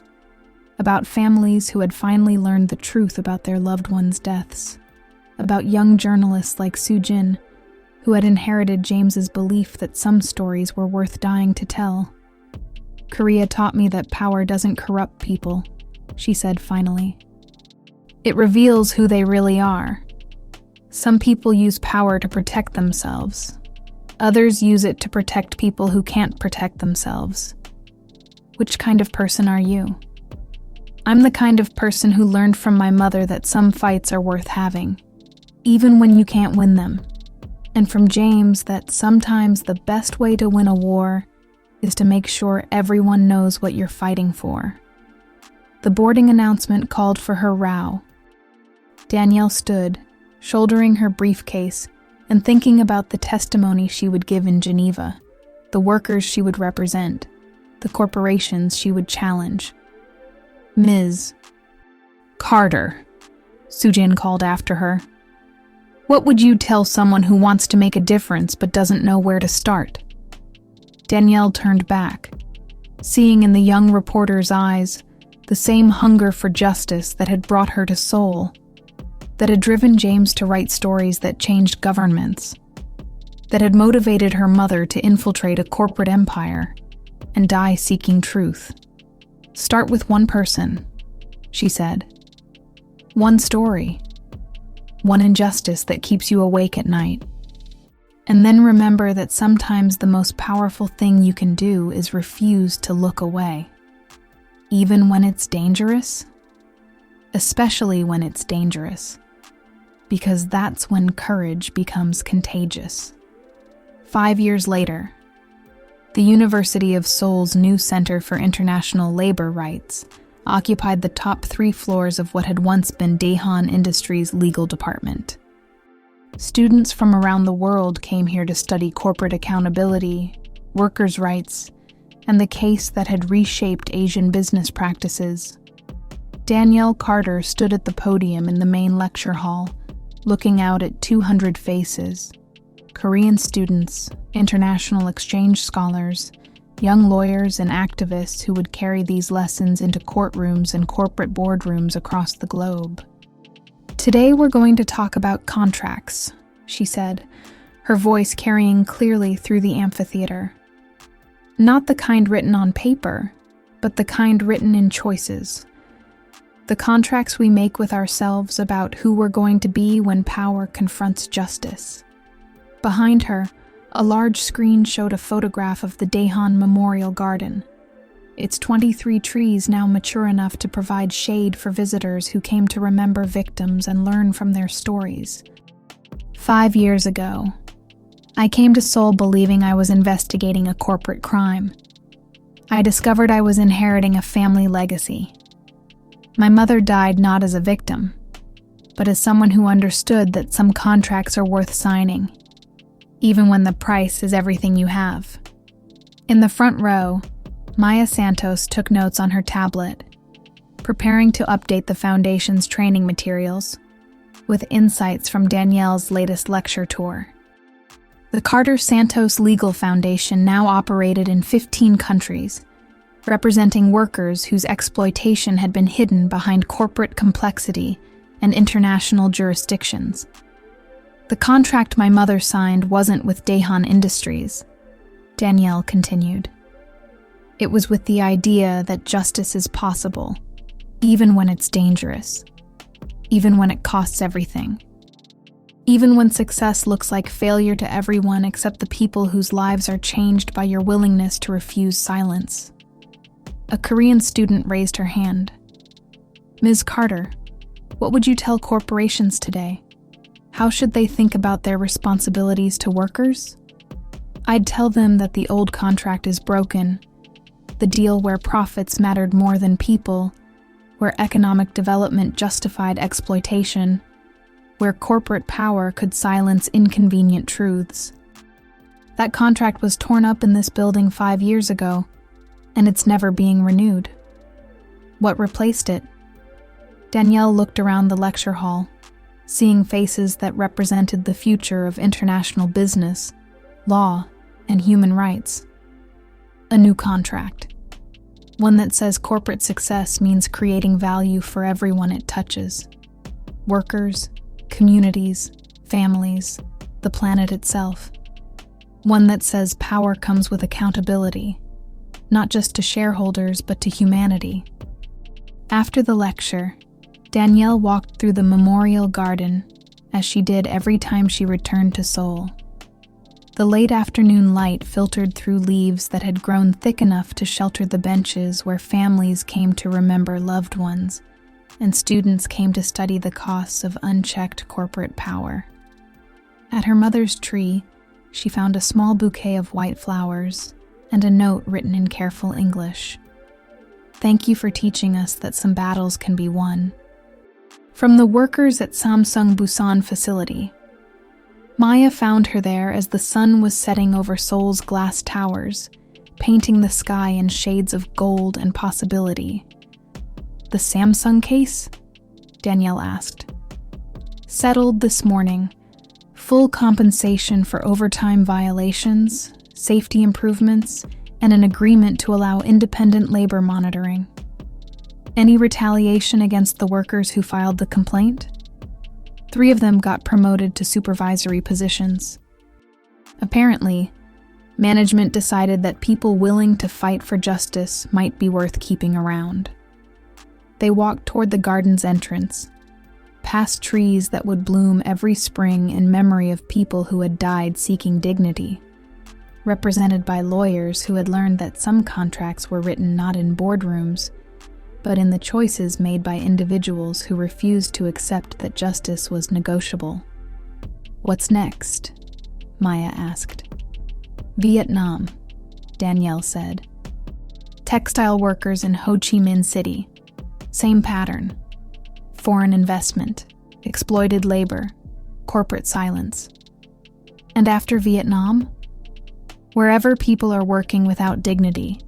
about families who had finally learned the truth about their loved ones' deaths, about young journalists like Soo-jin, who had inherited James's belief that some stories were worth dying to tell. Korea taught me that power doesn't corrupt people, she said finally. It reveals who they really are. Some people use power to protect themselves. Others use it to protect people who can't protect themselves. Which kind of person are you? I'm the kind of person who learned from my mother that some fights are worth having, even when you can't win them. And from James that sometimes the best way to win a war is to make sure everyone knows what you're fighting for. The boarding announcement called for her row. Danielle stood, shouldering her briefcase and thinking about the testimony she would give in Geneva, the workers she would represent, the corporations she would challenge. Ms. Carter, Soo-jin called after her. What would you tell someone who wants to make a difference but doesn't know where to start? Danielle turned back, seeing in the young reporter's eyes the same hunger for justice that had brought her to Seoul, that had driven James to write stories that changed governments, that had motivated her mother to infiltrate a corporate empire and die seeking truth. Start with one person, she said. One story. One injustice that keeps you awake at night. And then remember that sometimes the most powerful thing you can do is refuse to look away. Even when it's dangerous? Especially when it's dangerous. Because that's when courage becomes contagious. 5 years later, the University of Seoul's new Center for International Labor Rights occupied the top 3 floors of what had once been Daehan Industries' legal department. Students from around the world came here to study corporate accountability, workers' rights, and the case that had reshaped Asian business practices. Danielle Carter stood at the podium in the main lecture hall, looking out at 200 faces, Korean students, international exchange scholars, young lawyers and activists who would carry these lessons into courtrooms and corporate boardrooms across the globe. Today we're going to talk about contracts, she said, her voice carrying clearly through the amphitheater. Not the kind written on paper, but the kind written in choices. The contracts we make with ourselves about who we're going to be when power confronts justice. Behind her, a large screen showed a photograph of the Daehan Memorial Garden. Its 23 trees now mature enough to provide shade for visitors who came to remember victims and learn from their stories. 5 years ago, I came to Seoul believing I was investigating a corporate crime, I discovered I was inheriting a family legacy. My mother died not as a victim, but as someone who understood that some contracts are worth signing, even when the price is everything you have. In the front row, Maya Santos took notes on her tablet, preparing to update the Foundation's training materials with insights from Danielle's latest lecture tour. The Carter Santos Legal Foundation now operated in 15 countries, representing workers whose exploitation had been hidden behind corporate complexity and international jurisdictions. The contract my mother signed wasn't with Daehan Industries, Danielle continued. It was with the idea that justice is possible, even when it's dangerous, even when it costs everything, even when success looks like failure to everyone except the people whose lives are changed by your willingness to refuse silence. A Korean student raised her hand. Ms. Carter, what would you tell corporations today? How should they think about their responsibilities to workers? I'd tell them that the old contract is broken, the deal where profits mattered more than people, where economic development justified exploitation, where corporate power could silence inconvenient truths. That contract was torn up in this building 5 years ago, and it's never being renewed. What replaced it? Danielle looked around the lecture hall, seeing faces that represented the future of international business, law, and human rights. A new contract. One that says corporate success means creating value for everyone it touches. Workers, communities, families, the planet itself. One that says power comes with accountability, not just to shareholders but to humanity. After the lecture, Danielle walked through the memorial garden as she did every time she returned to Seoul. The late afternoon light filtered through leaves that had grown thick enough to shelter the benches where families came to remember loved ones, and students came to study the costs of unchecked corporate power. At her mother's tree, she found a small bouquet of white flowers and a note written in careful English. Thank you for teaching us that some battles can be won. From the workers at Samsung Busan facility. Maya found her there as the sun was setting over Seoul's glass towers, painting the sky in shades of gold and possibility. The Samsung case? Danielle asked. Settled this morning. Full compensation for overtime violations, safety improvements, and an agreement to allow independent labor monitoring. Any retaliation against the workers who filed the complaint? 3 of them got promoted to supervisory positions. Apparently, management decided that people willing to fight for justice might be worth keeping around. They walked toward the garden's entrance, past trees that would bloom every spring in memory of people who had died seeking dignity, represented by lawyers who had learned that some contracts were written not in boardrooms, but in the choices made by individuals who refused to accept that justice was negotiable. What's next? Maya asked. Vietnam, Danielle said. Textile workers in Ho Chi Minh City. Same pattern. Foreign investment, exploited labor, corporate silence. And after Vietnam? Wherever people are working without dignity,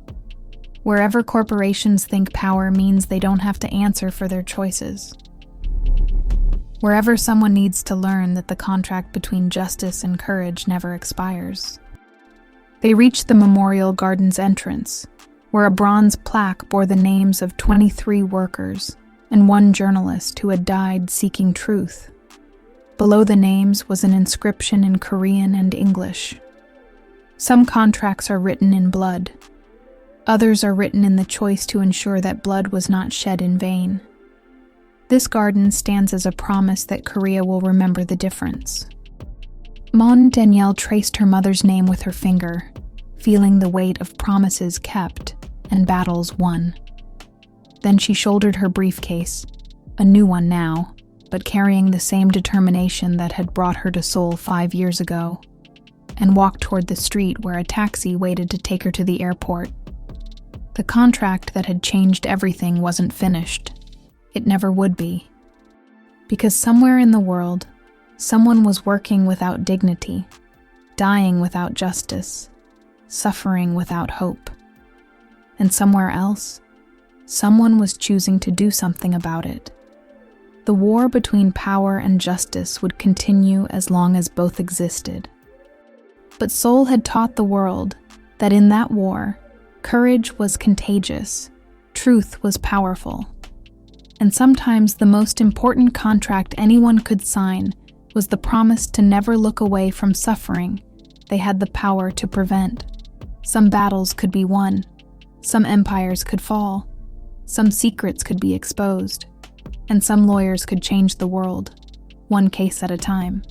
wherever corporations think power means they don't have to answer for their choices. Wherever someone needs to learn that the contract between justice and courage never expires. They reached the memorial garden's entrance, where a bronze plaque bore the names of 23 workers and 1 journalist who had died seeking truth. Below the names was an inscription in Korean and English. Some contracts are written in blood. Others are written in the choice to ensure that blood was not shed in vain. This garden stands as a promise that Korea will remember the difference. Danielle traced her mother's name with her finger, feeling the weight of promises kept and battles won. Then she shouldered her briefcase, a new one now, but carrying the same determination that had brought her to Seoul 5 years ago, and walked toward the street where a taxi waited to take her to the airport. The contract that had changed everything wasn't finished. It never would be. Because somewhere in the world, someone was working without dignity, dying without justice, suffering without hope. And somewhere else, someone was choosing to do something about it. The war between power and justice would continue as long as both existed. But Seoul had taught the world that in that war, courage was contagious, truth was powerful. And sometimes the most important contract anyone could sign was the promise to never look away from suffering they had the power to prevent. Some battles could be won, some empires could fall, some secrets could be exposed, and some lawyers could change the world, one case at a time.